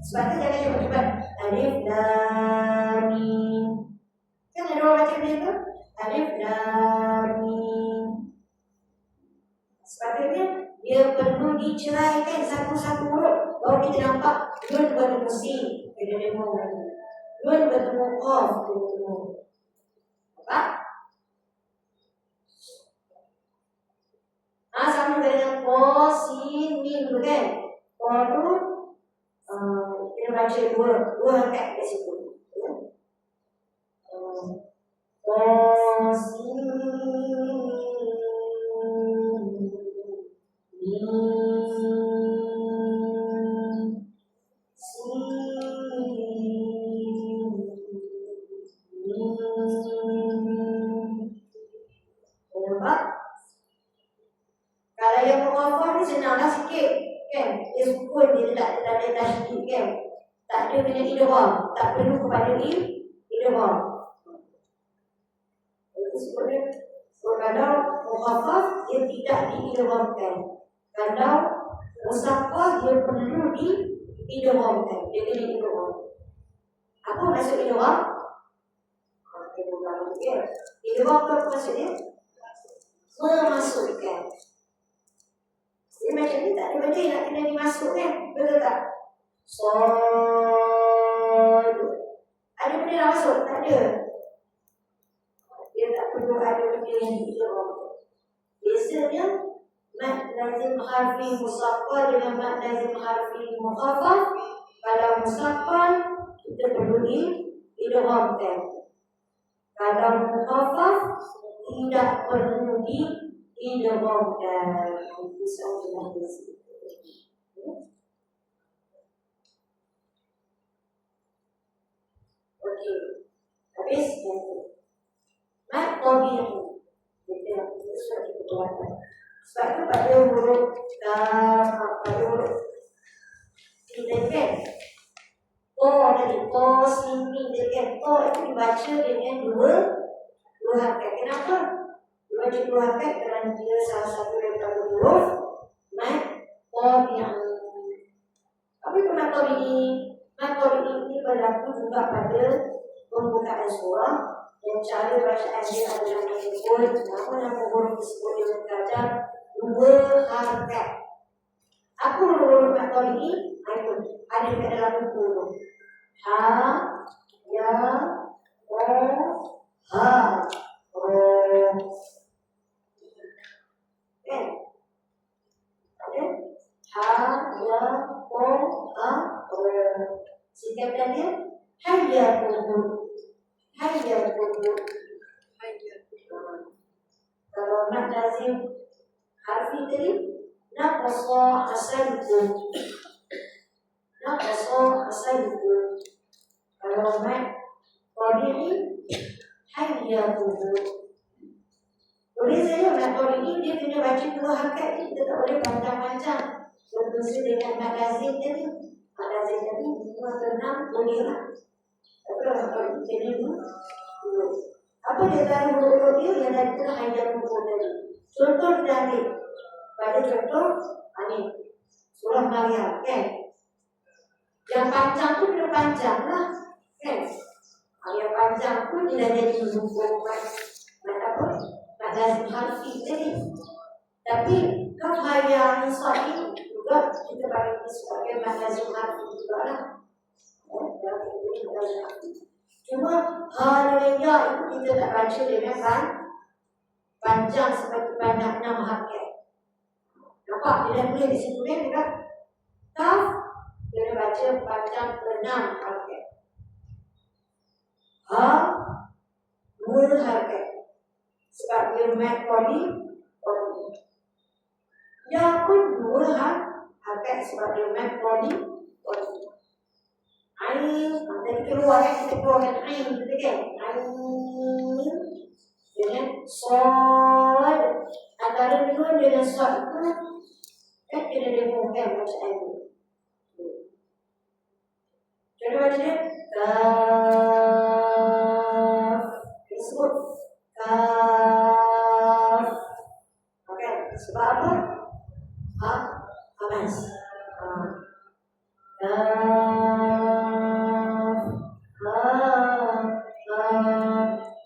Sebab tu jangan cepat-cepat. Alif lam mim. Kan ada orang baca macam tu? Alif lam mim. Sepatutnya dia perlu diceraikan satu-satu huruf baru kita nampak nun bertemu sin, kena dengar lagi. Nun bertemu qaf, kena dengar. Nampak? Sama dengan ko, sin, mim tu kan? Ko tu kita baca dua harakat kat situ. Ko, sin, kalau yang mukhafaf ni senanglah sikit kan, dia sukun, dia tak ada tasydid kan, tak ada kena idgham, tak perlu kepada idgham. Itu sebenarnya kalau mukhafaf dia tidak diidghamkan, kalau musaqqal dia perlu diidghamkan, dia kena idgham. Apa maksud idgham? Idgham apa maksudnya? Memasukkan. Jadi macam ni tak ada benda nak kena dimasukkan, betul tak? Sod. Ada benda nak masuk? Tak ada. Dia tak perlu ada benda yang diidgham. Biasanya mad lazim harfi musaqqal dengan mad lazim harfi mukhafaf. Kalau musaqqal kita perlu diidghamkan. Kalau mukhafaf tidak perlu diidghamkan. Itu soalan di situ. Okey. Habis yang tu. Mad tabi'i. Kita sudah dikeluarkan. Sebab tu pada huruf pada huruf kita kan to tadi, to sini kan, to itu dibaca dengan dua harakat. Kenapa? Dibaca dua harakat kerana dia salah satu daripada huruf mad tabi'i. Apa itu mad tabi'i? Mad tabi'i ini berlaku juga pada pembukaan surah. Dan cara bacaan dia adalah menyebut nama-nama huruf tersebut dengan kadar dua harakat. Apa huruf mad tabi'i? Ada dekat dalam buku tu. Ha, ya, o, ha, ro. Kan? Ada? Ha, ya, o, ha, ro. Singkatan dia hayatuhu. Hayatuhu. Kalau mad lazim harfi tadi naqasa asalku. Naqasa asalku. Kalau mad tabi'i hayatuhu. Boleh saya mad tabi'i dia kena baca dua harakat ni, kita tak boleh panjang-panjang. Berbeza dengan mad lazim tadi. Mad lazim tadi 5 ke 6 boleh lah. Tapi kalau mad tabi'i kena dulu. Apa dia tahu huruf dia yang tadi tu hayatuhu tadi. Contoh kita ambil pada contoh ni surah Maryam kan. Yang panjang tu kena panjang lah kan. Yang panjang tu dia dah jadi hukum mad apa? Mad lazim harfi tadi. Tapi kafaya insani juga kita bagi sebagai mad lazim harfi juga lah. Cuma hariya itu kita tak baca dengan panjang seperti panjang 6 harakat. Nampak dia dah tulis di situ kan juga. Kaf kena baca panjang ke 6 harakat. Ha 2 harakat. Sebab dia mad tabi'i. Ya pun 2 harakat sebab dia mad tabi'i. Ain, tadi keluar kan, kita keluarkan ain kita kan. Ain. dengan sod. Antara nun dengan sod itu kan kena dengarkan bacaan itu. Contoh baca dia kaf. Disebut kaf. Okey, sebab apa? Panas. Kaf.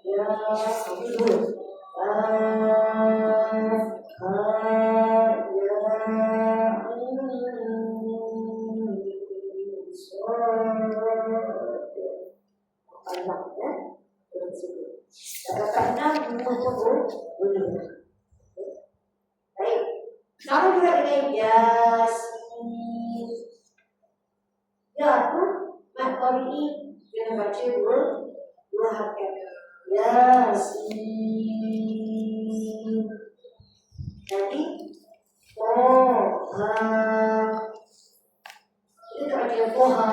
Ya, betul. Baik. Sama juga dengan Yasin. Ya tu mat qari dengan baca dua harakat. Yasin. Jadi Toha. Kita tak baca Toha.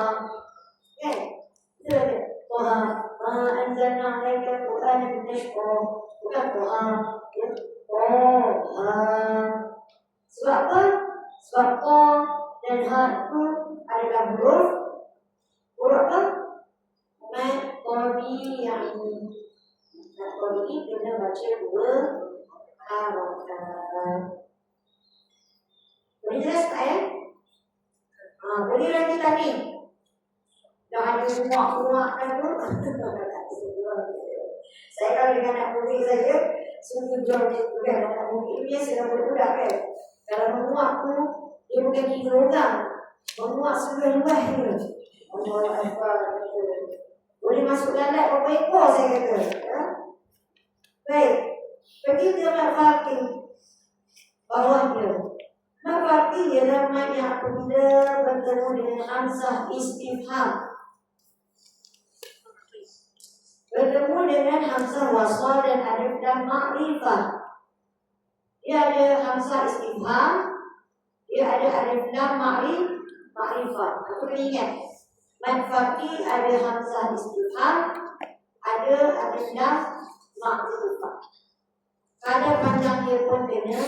Kan? Kita baca Toha. Ma anzalna alaika al-Qur'ana litashqa. Bukan Toha. Toha. Sebab apa? Sebab Toha dan Ha itu adalah huruf apa? Mat qari yang mat qari kena baca dua harakat. Boleh jelas tak ya? Boleh lagi tadi. Dah ada muak-muak kan tu? Saya kalau dengan anak murid saja, sungguh jauh juga anak murid biasa dah budak kan. Kalau memuak tu, dia bukan 3 orang. Memuak 9 luas tu. Allah Akbar. Boleh masuk lalat berapa ekor saya kata. Baik. Pergi ke mat fakir. Bawah dia. Mat fakir ialah mat yang apabila bertemu dengan hamzah istifham. Bertemu dengan hamzah wasal dan alif lam ma'rifah. Dia ada hamzah istifham, dia ada alif lam ma'rifah. Aku kena ingat. Mat faqih ada hamzah istifham, ada alif lam ma'rifah. Kadar panjang dia pun kena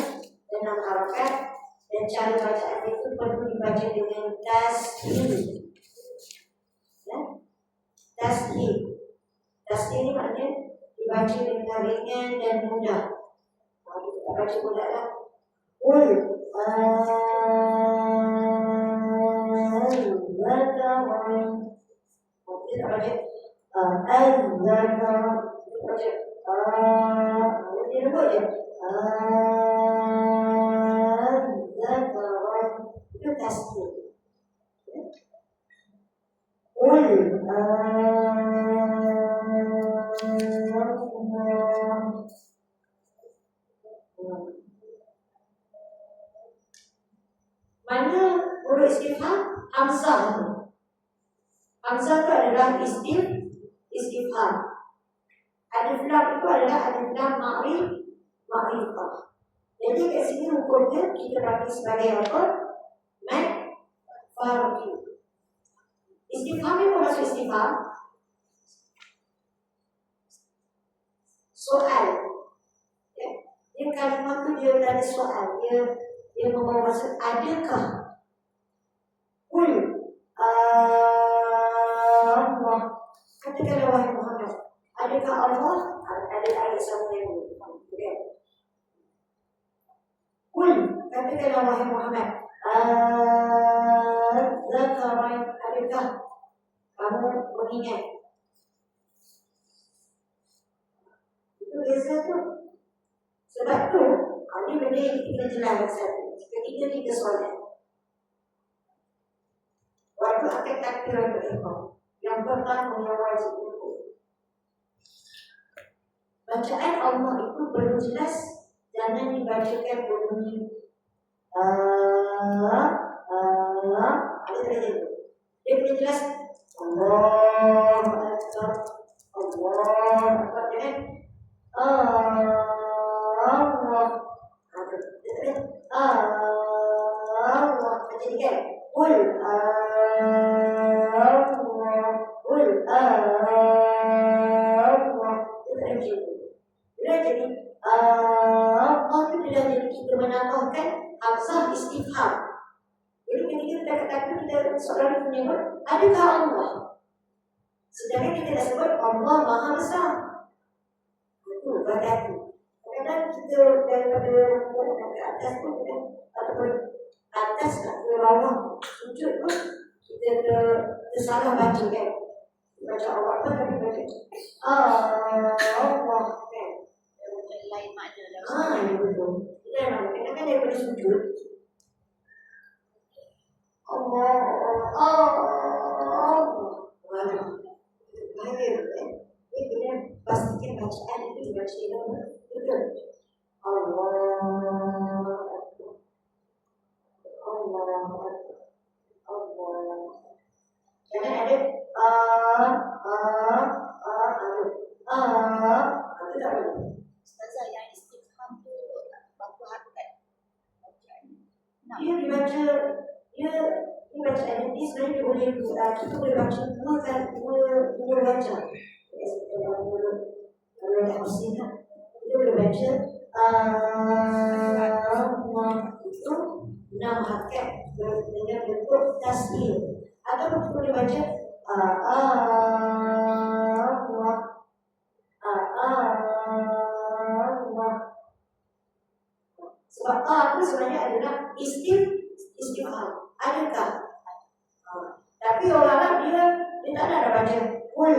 dengan harakat dan cara bacaan itu perlu dibaca dengan tashdid. Ya? Tashdid. Tashdid ini maknanya dibaca dengan ringan dan mudah. Kita baca mudah lah. Qul al-zakarain. Kita baca al-zakarain. Kita baca dia lembut je. Al-zakarain. Itu tashdid. Qul mana huruf istifham? Hamzah tu. Hamzah tu adalah istifham. Alif lam itu adalah alif lam ma'rifah. Jadi kat sini hukumnya kita bagi sebagai apa? Mat faqih. Istifham itu maksud istifham soal. Ya. Dia kalimah tu dia ada soal. Dia membawa maksud adakah? Qul Allah. Katakanlah wahai Muhammad, adakah Allah? Ada ayat sama yang ini. Qul, katakanlah wahai Muhammad, zakarain, adakah kamu mengingat? Itu biasa tu. Sebab tu, ini benda yang kita jelaskan. Ketika kita solat, waktu akan takbiratul ihram, yang pertama yang wajib itu bacaan Allah itu perlu jelas, jangan dibacakan bunyi dia perlu jelas Allah Akbar, Allah Akbar, jangan Allah Allah macam kan? Qul Allah, Qul Allah. Itu macam tu. Bila istifham. Jadi ketika kita katakan kita seorang menyebut adakah Allah? Sedangkan kita dah sebut Allah Maha Besar. Itu badan. Kadang kita daripada ke atas pun ataupun atas ke bawah sujud pun kita tersalah baca kan. Baca Allah apa tapi baca Allah kan. Lain makna dah. Ya betul. Kadang-kadang daripada sujud Allah. Bahaya kan? Dia kena pastikan bacaan itu dibaca dengan betul. Allah. Jangan ada itu tak boleh. Ustazah yang istifham tu berapa harakat bacaannya? Dia dibaca ini sebenarnya dia boleh kita boleh baca dua baca. Kalau ada opsi kan, dia boleh baca itu 6 harakat dengan bentuk tasbih, atau kita boleh baca sebab itu sebenarnya adalah istifham. Adakah? Tapi orang Arab dia tak ada baca kul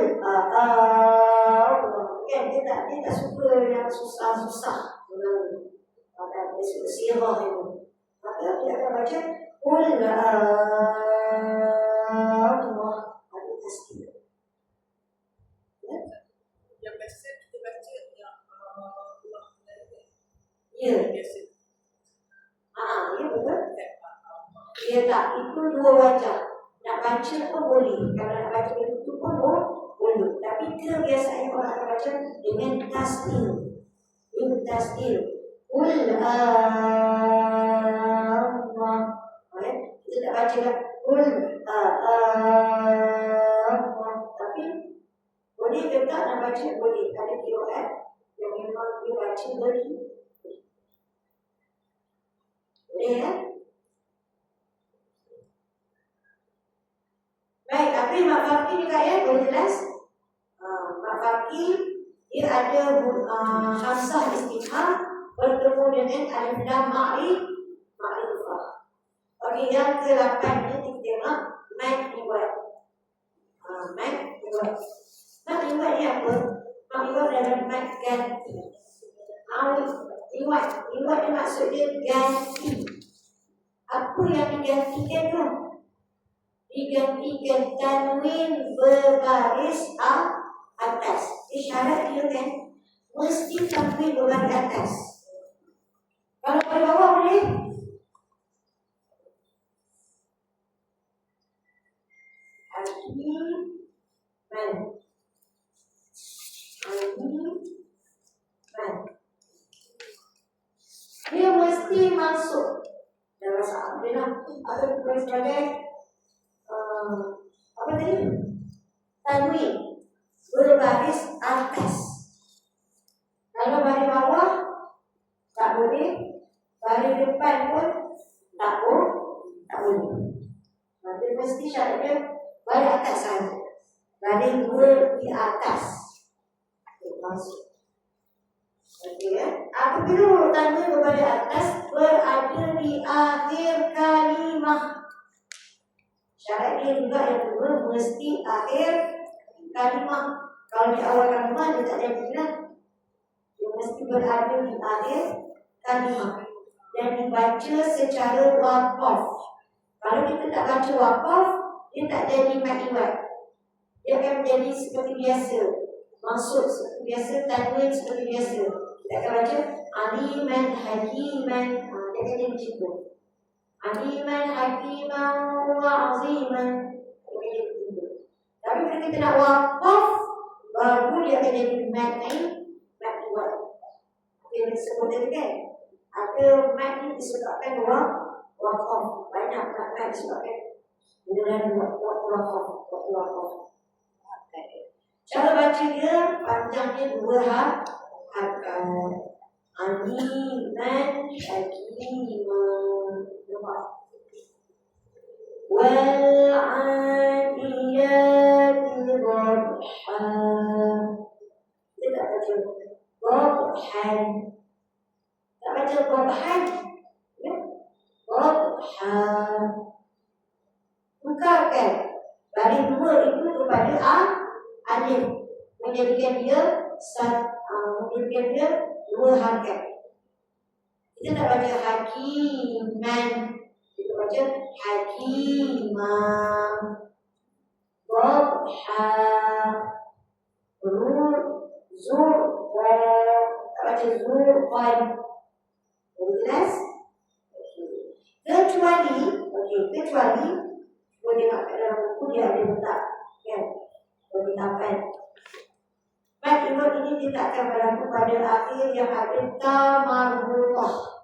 kan, dia tak suka yang susah-susah. Dia suka sirah itu. Maka dia akan baca kul ada tasbih. Yang biasa kita baca yang Allah Ya. biasa. Ya betul. Ya tak, itu dua wajah. Nak baca pun boleh. Kalau nak baca itu pun boleh. Tapi kebiasaan orang akan baca dengan tasdil. Dengan tasdil. Qul Allah. Kita tak baca lah. Qul Allah. Tapi boleh ke tak nak baca? Boleh. Ada qiraat yang memang dia baca boleh. Boleh ya? Baik, tapi mak fakir juga ya, boleh jelas? Mak fakir dia ada hamzah istifham bertemu dengan alif lam ma'rifah. Okey, yang ke-8 ni kita tengok mat iwat. Mat iwat. Mat iwat ni apa? Mat iwat adalah mat ganti. Iwat ni maksudnya ganti. Apa yang digantikan tu? Digantikan tanwin berbaris atas. Isyarat dia kan mesti tanwin berbaris atas. Kalau pada bawah boleh? Dia mesti masuk dalam bahasa Arab dia atau ditulis sebagai apa tadi? Tanwin berbaris atas. Kalau baris bawah tak boleh, baris depan pun tak boleh. Nanti mesti syaratnya baris atas saja. Baris dua di atas. Masuk. Okey ya. Apabila tanwin berbaris atas berada di akhir kalimah. Syarat dia juga yang kedua mesti akhir kalimah. Kalau di awal kalimah dia tak jadi lah. Dia mesti berada di akhir kalimah dan dibaca secara waqaf. Kalau kita tak baca waqaf, dia tak jadi ma'iwat. Dia akan menjadi seperti biasa, masuk seperti biasa, tanwin seperti biasa. Kita akan baca aliman hakiman. Dia akan jadi macam tu. Aliman hakiman wa aziman. Tapi kalau kita nak waqaf, baru dia akan jadi ma'iwat. Dia disebut tadi kan, ada mat ni disebabkan waqaf. Banyak mat disebabkan dengan waqaf. Cara baca dia panjangnya 2 harakat. Aliman hakiman. Nampak? والعاديات ضبحا. Dia tak baca ضبحا, tak baca ضبحا, ya? ضبحا. Bukakan baris dua itu kepada alif, menjadikan dia menjadikan dia dua harakat. Kita tak baca hakiman, kita baca hakimah. ضبحا. Zurqa, tak baca zurqan. Jelas? Kecuali boleh tengok kat dalam buku dia ada letak, kan? Boleh tapan. Mat imam ini diletakkan berlaku pada akhir yang ada ta marbutah.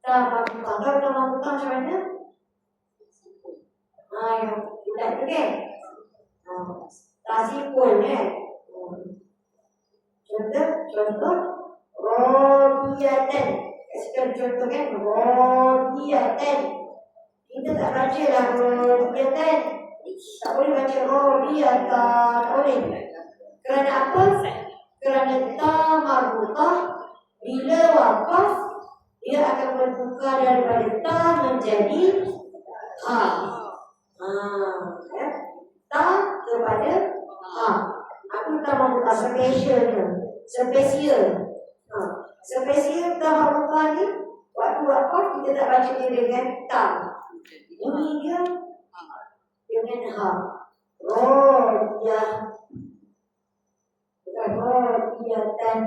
Ta marbutah. Tahu ta marbutah macam mana? Yang bulat tu kan? Ta sipul kan? Contoh Robiyatan. Kasihkan contoh kan? Robiyatan. Kita tak baca lah Robiyatan. Tak boleh baca Robiyatan. Tak boleh. Kerana apa? Kerana ta marbutah bila wakaf dia akan bertukar daripada ta menjadi ha. Ta kepada ha. Aku tak mahu spesial tu. Spesial ta mahu ni. Waktu wakaf kita tak baca dia dengan ta. Ini dia dengan ha. Rodiyah. Bukan rodiyatan.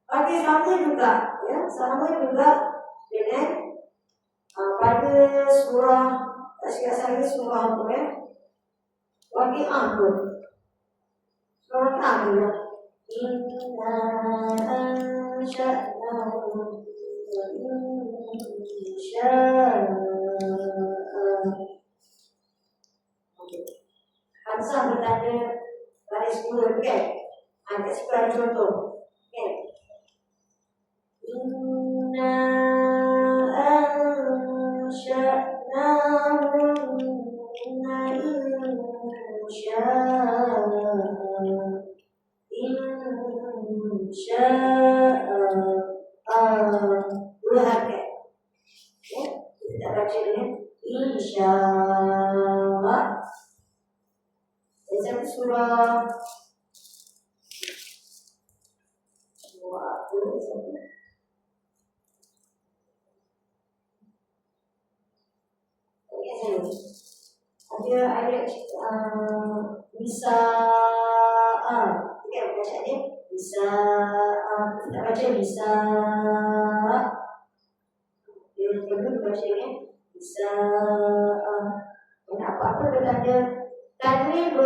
Okey, sama juga. Ya, sama juga dengan pada surah, tak silap saya surah apa ya? Waqi'ah tu. Surah Waqi'ah tu ya. Inna ansha'nahu wa insya'a. Hamzah bertanda baris dua kan? Kat situ ada contoh kan? Inna dua harakat. Ya, kita tak baca dengan insya'. Satu surah ada ayat bisa kan baca dia bisa kita baca bisa dia perlu baca kan bisa apa-apa bertanda tanwin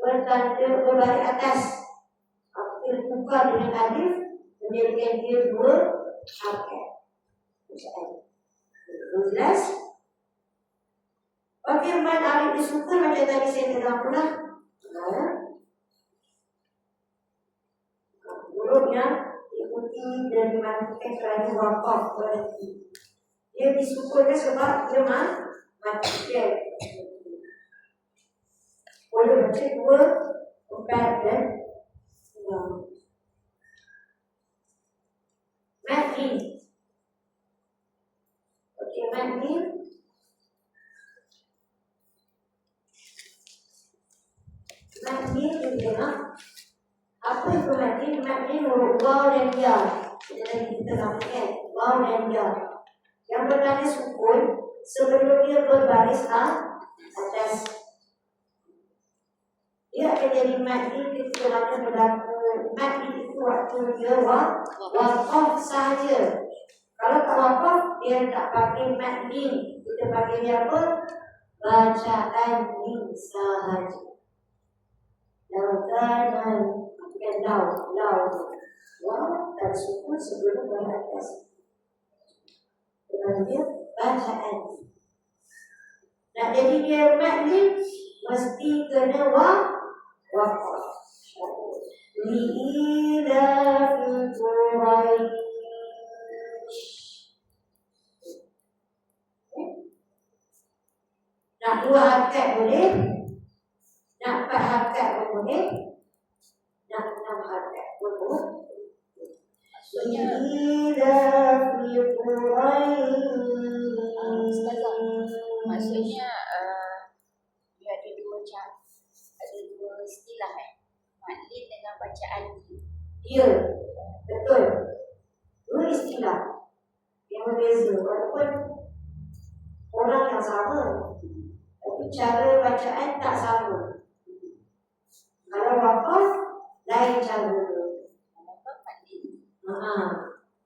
bertanda berbalik atas tertukar dengan alif menjadikan dia dua harakat. Jelas? Okey, man alif disukun macam tadi saya terang pula. Huruf yang ikuti dan dimatikan kerana wakaf berhenti. Dia disukunkan sebab dia matikan. Boleh baca 2, 4 dan 6. Mati. Okey, mati. Mati juga. Apa itu mati? Mati huruf waw dan ya. Jadi kita nampak waw dan ya. Yang bertanda sukun sebelum dia berbaris atas. Dia akan jadi mati ketika mana berlaku. Mati itu waktu dia wakaf sahaja. Kalau tak wakaf, dia tak pakai mati. Kita pakai dia apa? Bacaan ni sahaja. Lautan bukan lau. Waw dan sukun sebelum beratas. Dengan dia bacaan. Nak jadi dia mati mesti kena wakaf. لإيلاف قريش. Nak 2 harakat boleh, nak 4 harakat pun boleh, nak 6 harakat pun boleh. Maksudnya maksudnya dia ada dua istilah maklin dengan bacaan di. Ya, betul. 2 istilah yang berbeza walaupun orang yang sama, tapi cara bacaan tak sama. Kalau wakaf lain cara.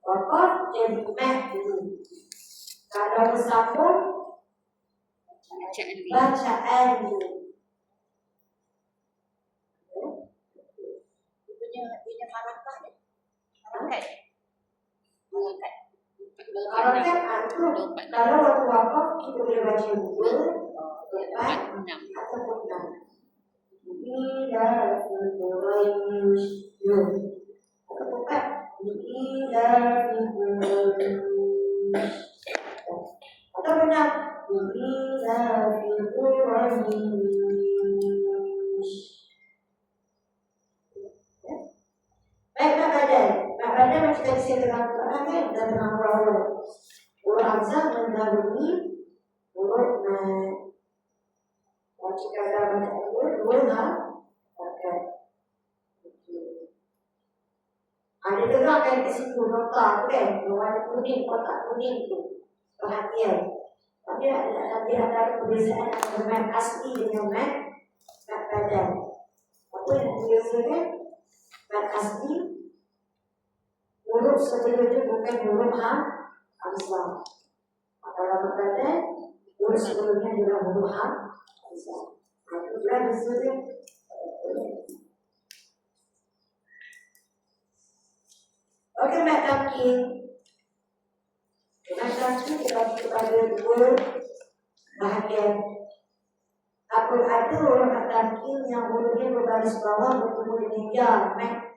Wakaf jadi mat dulu. Kalau bersambung bacaan dulu. Punya harakat ni. Harakat. Harakat itu kalau waktu wakaf kita boleh baca 2, 4 ataupun 6. Ila Quraish. Ataupun 4. Ila Quraish. Ataupun 6. Ila Quraish. Baik, Mak Badan. Mak Badan macam tadi saya tengah Quran kan, dan tengah huruf. Huruf Hamzah mendahului huruf Mat. Jika ada banyak dua harakat. Ada dengar kan kat situ nota tu kan, warna kuning, kotak kuning tu. Perhatian. Tapi ada perbezaan antara mat asli dengan mat badan. Apa yang membezakan? Mat asli huruf sebelum itu bukan huruf Hamzah. Kalau mat badan huruf sebelumnya adalah huruf Hamzah. Itu adalah maksudnya. Okey, mat tamkin. Mat tamkin dibagi kepada 2 bahagian. Ada orang mat tamkin yang hurufnya berbaris bawah bertemu dengan ya, mat.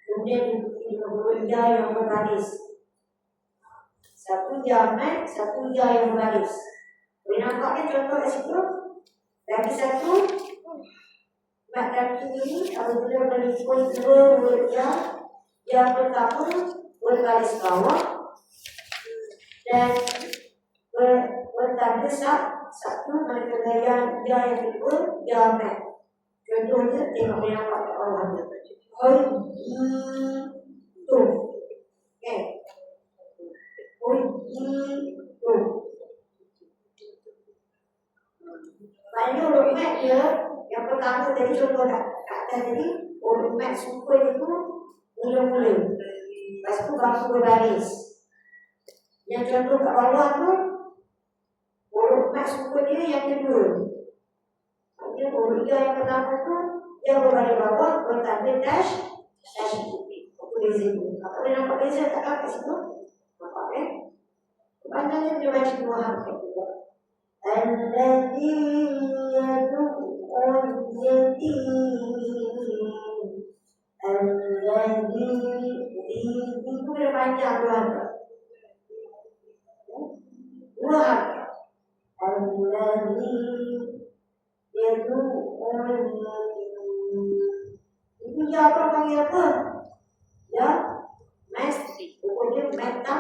Kemudian diikuti dengan huruf ya yang berbaris. Satu ya mat, satu ya yang berbaris. Boleh nampakkan contoh kat situ? Lagi satu, mat tamkin ini apabila mengikut 2 huruf ya. Yang pertama berbaris bawah dan bertanda satu manakala yang kedua ya mat. Contohnya tengok yang nampak kat bawah tu. Tu. Okey. Tu. Maknanya huruf mat dia yang pertama tadi contoh kat atas tadi, huruf mat sukun itu mula-mula. Lepas tu bangsa berbaris. Yang contoh kat bawah tu huruf mat sukun dia yang kedua. Maksudnya huruf yang pertama tu yang berbaris bawah bertanda dash putih. Apa beza tu? Apa boleh nampak beza tak kat situ? Nampak kan? Sebenarnya dia baca 2 harakat juga. Alladhi yadu'ul yatim. Alladhi itu dia panjang 2 harakat. 2 harakat. Alladhi yadu'ul yatim. Itu ya apa panggil apa? Ya, mas. Pokoknya mata.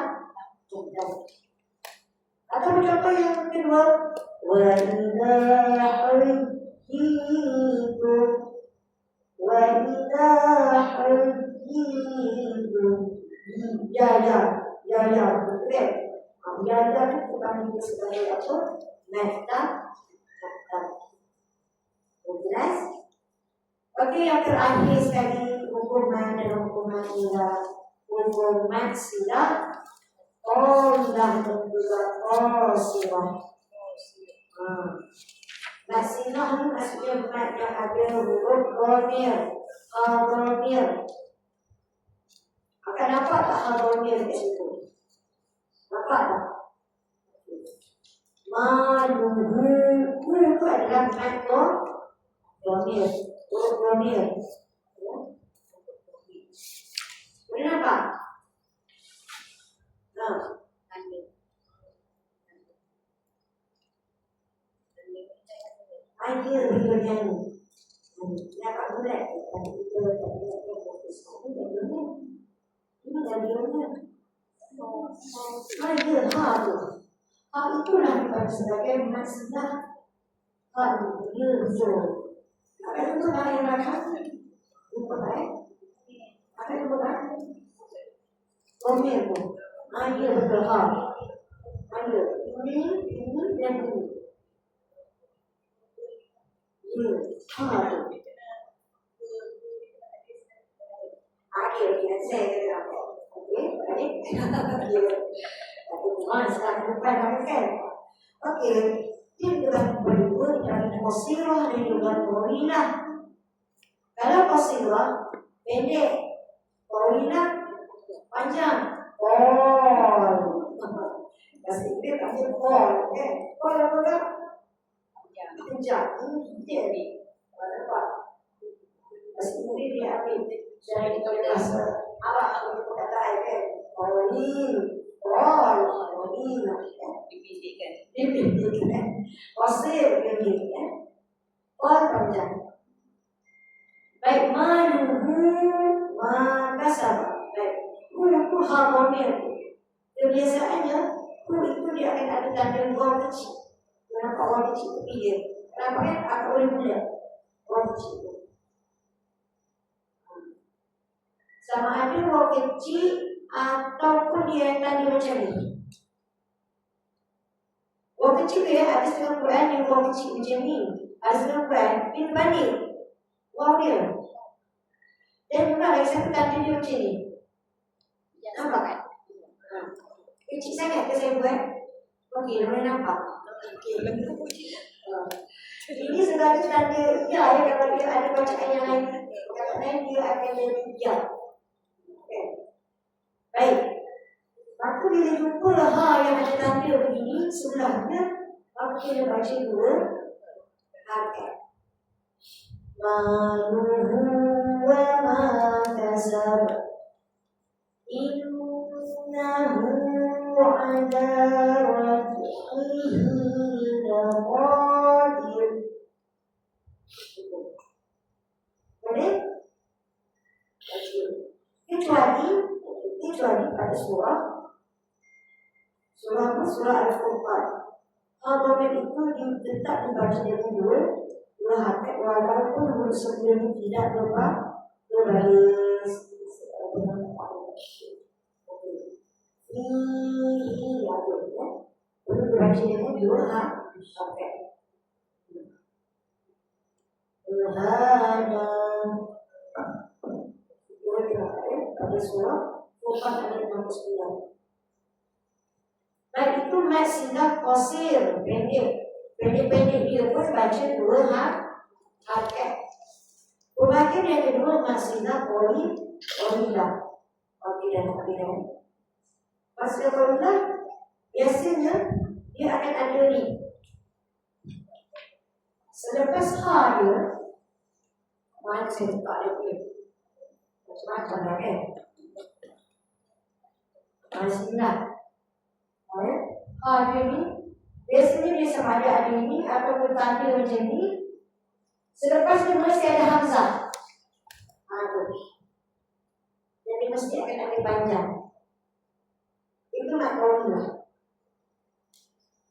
Atau contoh yang kedua, wa idza hujjitu wa idza hujjitu. Ya, betul kan? Ya itu bukan itu sebagai apa? Mata. Jelas? Okey, yang terakhir sekali hukuman dan hukuman sila. Hukuman sila Qawlah dan juga qasilah. Qasilah ni maksudnya mat yang ada huruf dhamir, dhamir. Akan nampak tak dhamir kat situ? Nampak tak? Maluhu itu adalah mat dhamir, huruf dhamir. Idea video nyanyi. Dapat boleh kita fokus. Ini jadinya. Idea tu. Itulah bukan sebagai masalah. Dia betul. Apa itu yang makan? Lupa baik. Apa itu bukan? Komil tu. Idea betul Idea. Ini dan ini. Akhirnya saya kata, okey, baik. Sekarang bukan kan? Okey, dia telah berikut dari Qasirah dan juga Tawilah. Kalau Qasirah pendek, Tawilah panjang. Bahasa Inggeris panjang kan? Apa? Kejap dia ni nampak mesti dia ambil dari bahasa Arab itu kata kan dipindahkan wasir dipindahkan panjang baik maka sahabat baik itu harmoni kebiasaannya itu dia akan ada tanda gol kecil. Kenapa orang kecil itu pilih? Kenapa kan aku boleh muda? Orang kecil itu. Sama ada orang kecil ataupun dia tadi macam ni. Orang kecil tu ada setengah Quran yang orang kecil macam ni. Ada setengah Quran yang berbanding. Wow dia. Dan juga lagi satu tanda dia macam ni. Nampak kan? Kecil sangat ke saya buat? Okey, boleh nampak. Ini sebagai tanda ya, kalau dia ada bacaan yang lain, bacaan lain dia akan jadi ya. Okay. Baik. Maka bila jumpa yang ada tanda begini sebelahnya, maka kita baca dua harakat. Maluhu wa ma kasab innahu ala raj'ihi laqadir. Boleh? Kecuali pada surah Al-Furqan. Al-Furqan itu tetap dibaca dengan dua harakat walaupun huruf sebelum tidak berbaris. Ini ada ya. Perlu dibaca dengan dua harakat. Hada. Pada surah Furqan ayat 69. Baik, itu mat singgah qasir, pendek dia pun baca dua harakat. Pembagian yang kedua mat singgah qalilah. Qalilah. Mat singgah qalilah biasanya dia akan ada ni. Selepas dia mana saya tak ada dia. Macam-macam lah kan. Bismillah. Dia ni biasanya dia sama ada ini ataupun tanda macam ni. Selepas dia mesti ada hamzah. Jadi mesti akan ada panjang. Itu mak qalilah.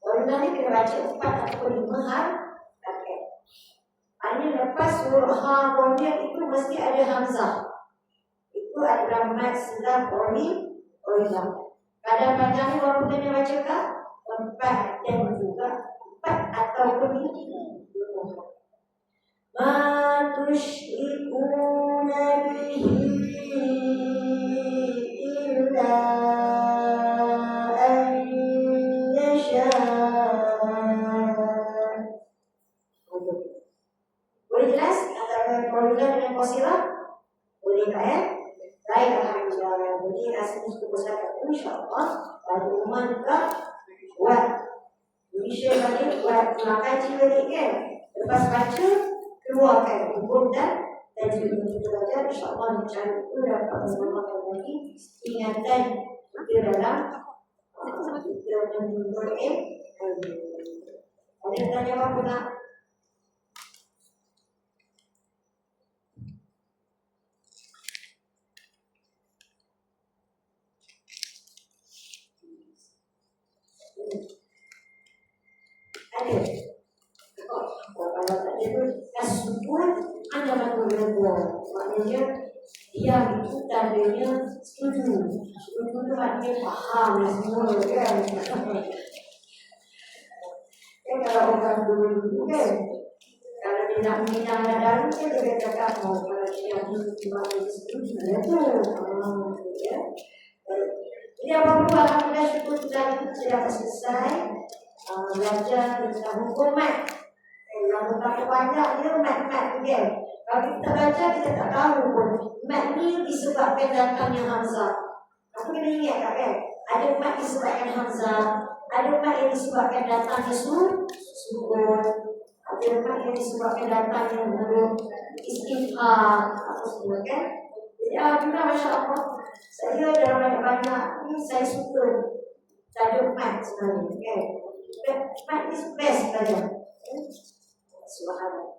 Qalilah ni kena baca 4 ataupun 5 harakat. Hanya lepas huruf qalilah itu mesti ada hamzah. Itu adalah mat singgah qalilah. Kadang panjangnya berapa kena baca kah? 4 dan juga 4 ataupun 5. Ma tusyrikuna bihi illa an yasha. Boleh jelas antara qalilah dengan qasirah? Boleh tak ya? Baik, alhamdulillah. Jadi rasanya cukup besar, insyaAllah. Pada rumah juga buat share balik, buat kaji balik kan. Lepas baca, keluarkan hukum dan tajwid yang kita baca. InsyaAllah cara itu dapat menambahkan lagi ingatan kita dalam kita menurut ada tanya apa nak? ada batu redha. Maknanya dia itu tandanya setuju. Setuju itu maknanya paham semua kan. Kalau orang dulu kan, kalau dia nak minang dalam dia cakap kalau dia cuma setuju itu. Ya. Jadi apa-apa alhamdulillah syukur kita sudah selesai belajar tentang hukum mat. Yang berapa banyak dia mat kan. Kalau kita baca kita tak tahu pun mat ni disebabkan datangnya hamzah. Aku kena ingat tak kan? Ada mat disebabkan hamzah, ada mat yang disebabkan datangnya sukun, ada mat yang disebabkan datangnya huruf istifham apa semua kan? Jadi alhamdulillah masya-Allah. Saya dalam banyak ni saya suka tajuk mat sebenarnya kan. Mat is best saja. Subhanallah.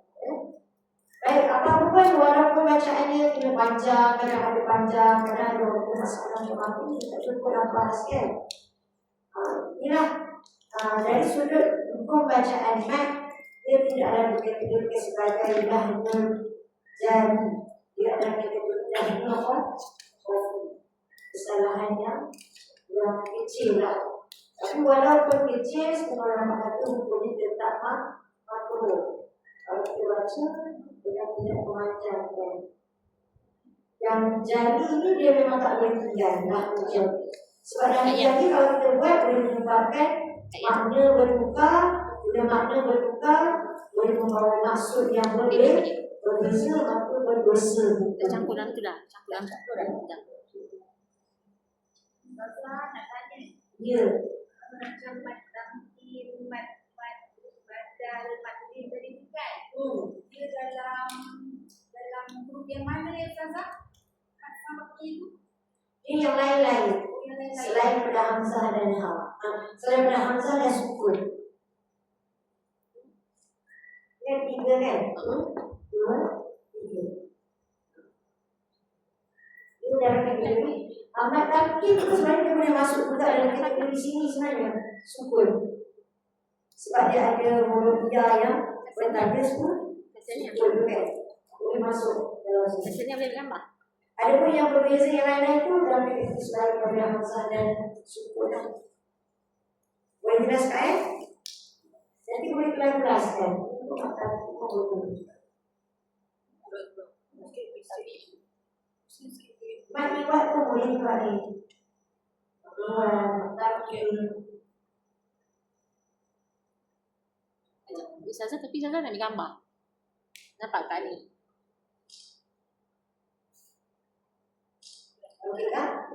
Baik, apa pun walaupun bacaannya kena panjang, kadang ada panjang, kadang ada masalah macam ini, tak cukup apa kan. Inilah dari sudut hukum bacaan mat, dia tidak ada dikategorikan sebagai dahulu dan dia ada dikategorikan apa? Kesalahannya yang kecil lah. Tapi walaupun kecil, semua orang kata hukumnya tetap makruh. Kalau kita baca, kita tidak memanjangkan. Yang jadi ini dia memang tak boleh tinggal. Sebab yang jadi kalau kita buat boleh menyebabkan makna bertukar, bila makna bertukar boleh membawa maksud yang berbeza, maka berdosa. Campur dalam tu dah. Campur dalam tu dah. Bapak nak tanya. Ya. Macam mat tamkin, mat badal, mat din tadi tu kan? Dia dalam huruf yang mana ya Ustazah? Mat tamkin tu? Ini yang lain-lain. Yang lain-lain. Selain pada hamzah dan ha. Selain pada hamzah dan sukun. Yang tiga kan? Dua, tiga. Itu dalam kategori. Mat tamkin itu sebenarnya dia boleh masuk juga dalam kategori sini sebenarnya. Sukun. Sebab dia ada huruf ya yang bertanda sukun. Sukun kan? Boleh masuk dalam sini. Maksudnya boleh gambar. Ada pun yang berbeza yang lain-lain itu dalam kategori selain pada hamzah dan sukun. Boleh jelaskan? Nanti boleh kelas-kelaskan. Untuk makan mat liwat pun boleh juga ni. Ustazah tapi Ustazah nak ambil gambar. Nampak tak ni? Okey kan?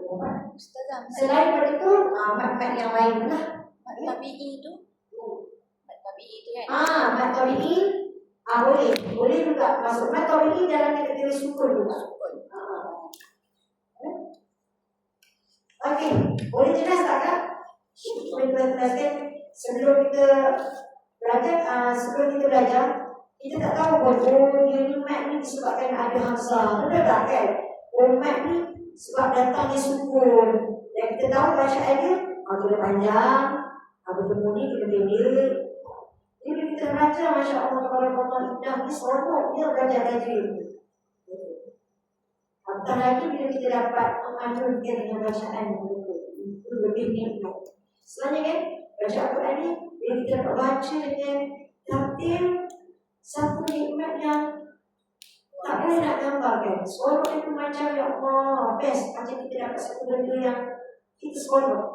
Ustazah, Selain daripada itu, mat-mat yang lain lah. mat tabi'i tu. Mat tabi'i tu kan. Mat tabi'i boleh juga masuk. Mat tabi'i dalam kategori sukun juga. Okey, boleh jelas tak Kak? Boleh jelaskan sebelum kita belajar, kita tak tahu pun dia ni mat ni disebabkan ada hamzah. Betul tak kan? Mat ni sebab datangnya sukun. Dan kita tahu bacaan dia kena panjang, bertemu ni kena pendek. Jadi kita baca Masya Allah Tabarakallah indah ni seronok dia belajar tajwid. Apatah lagi bila kita dapat mengamalkan dengan bacaan yang betul, itu lebih nikmat. Sebenarnya kan baca Al-Quran ni bila kita dapat baca dengan tartil, satu nikmat yang tak boleh nak gambarkan. Seronok itu macam ya Allah, best. Macam kita dapat satu benda yang kita seronok.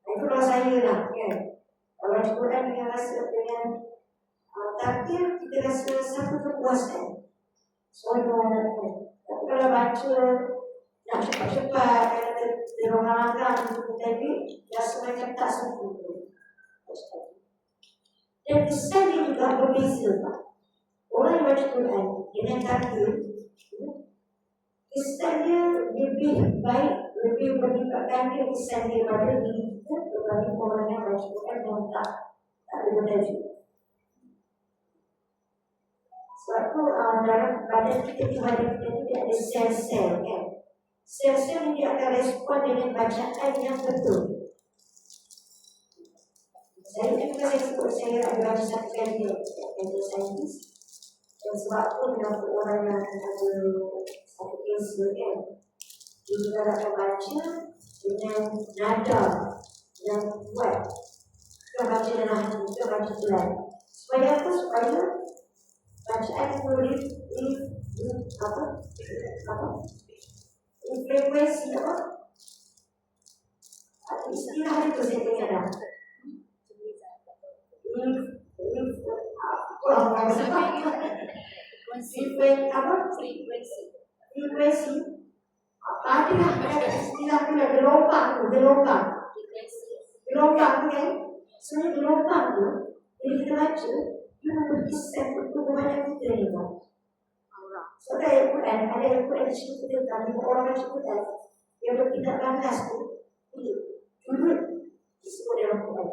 Itu kalau saya lah kan. Kalau baca Quran dengan rasa dengan tartil, kita rasa satu kepuasan. Seronok. Tapi kalau baca nak cepat-cepat, kata terorang-orang untuk tadi, rasa macam tak sempurna. Dan kesan dia juga berbeza Pak. Orang yang baca Quran dengan tartil, kesan dia lebih baik, lebih berlipat ganda kesan dia pada diri kita berbanding orang yang baca Quran yang tak ada bertajwid. Sebab tu dalam badan kita tidak ada sel-sel kan. Sel-sel ini akan respon dengan bacaan yang betul. Saya juga saya sebut saya ada baca satu kali saintis. Dan sebab tu bila orang yang ada satu ilmu kan, dia juga akan baca dengan nada yang kuat. Kita baca dalam hati, kita baca pelan. Supaya apa? Supaya bacaan itu frekuensi apa? Istilah itu saya tengok dah. Frekuensi. Ada istilah tu gelombang tu kan. Sebenarnya gelombang tu, bila kita baca, dia memberi set untuk kebanyakan kita ni kan. So ada Al-Quran ceritakan lima orang baca Quran yang bertindak balas tu, dulu disebut dalam Quran.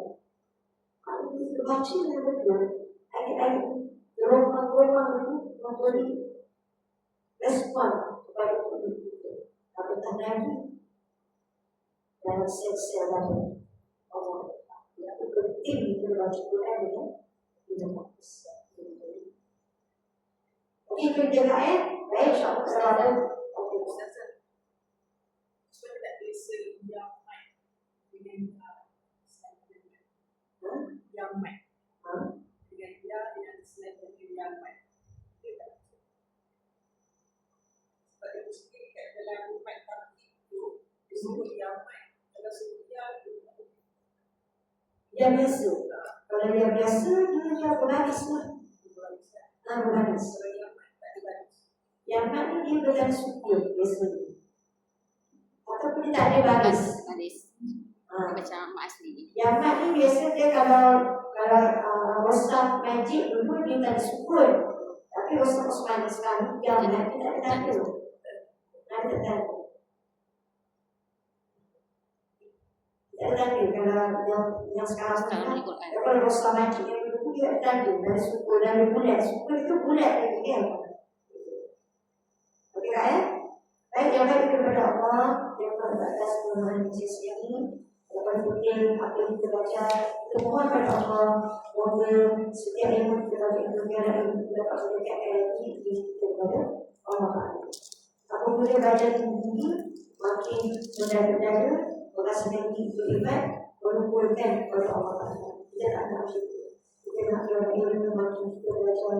Kalau kita baca dengan betul, ayat-ayat gelombang-gelombang itu memberi respon kepada tubuh kita. Apatah lagi dalam sel-sel dalam Allah. Yang penting kita baca Quran dengan fokus. Okey, kita tengok baik, insya-Allah selamat. Okey, Ustazah, sebab tak biasa yang mic dengan yang mic dengan dengan selain dengan yang mic. Sebab dia mesti kat dalam mic tadi tu disebut yang mic. Kalau sebut yang tu dia biasa. Kalau dia biasa, dia berbaris lah. Berbaris. Yang mana dia berbaris sukun biasanya. Ataupun dia tak ada baris. Macam mak asli. Yang mat ni biasa dia kalau rosam magic dulu dia tak ada sukun. Tapi rosam Osman sekarang yang mat dia tak ada tanda. Tak ada tanda. Tak ada tanda kalau yang sekarang ni kalau rosam magic yang dulu dia ada tanda. Ada sukun, ada bulat. Sukun itu bulat lagi kan. Okey tak ya? Baik, yang baik kepada Allah, yang atas Tuhan Yesus ini. Lepas itu apa yang kita baca, kita mohon kepada Allah semoga setiap ilmu kita baca itu biarlah ilmu kita dapat mendekatkan lagi kita kepada Allah Taala. Apabila dia baca tinggi, makin mendadak-dadak, merasakan tinggi beriman, mengumpulkan kepada Allah Taala. Kita tak nak macam itu. Kita nak ilmu makin kita baca,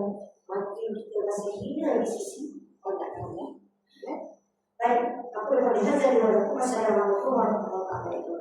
makin kita rasa hina di sisi Allah Taala. Ya. Baik, aku akan dihazar dengan Assalamualaikum warahmatullahi wabarakatuh.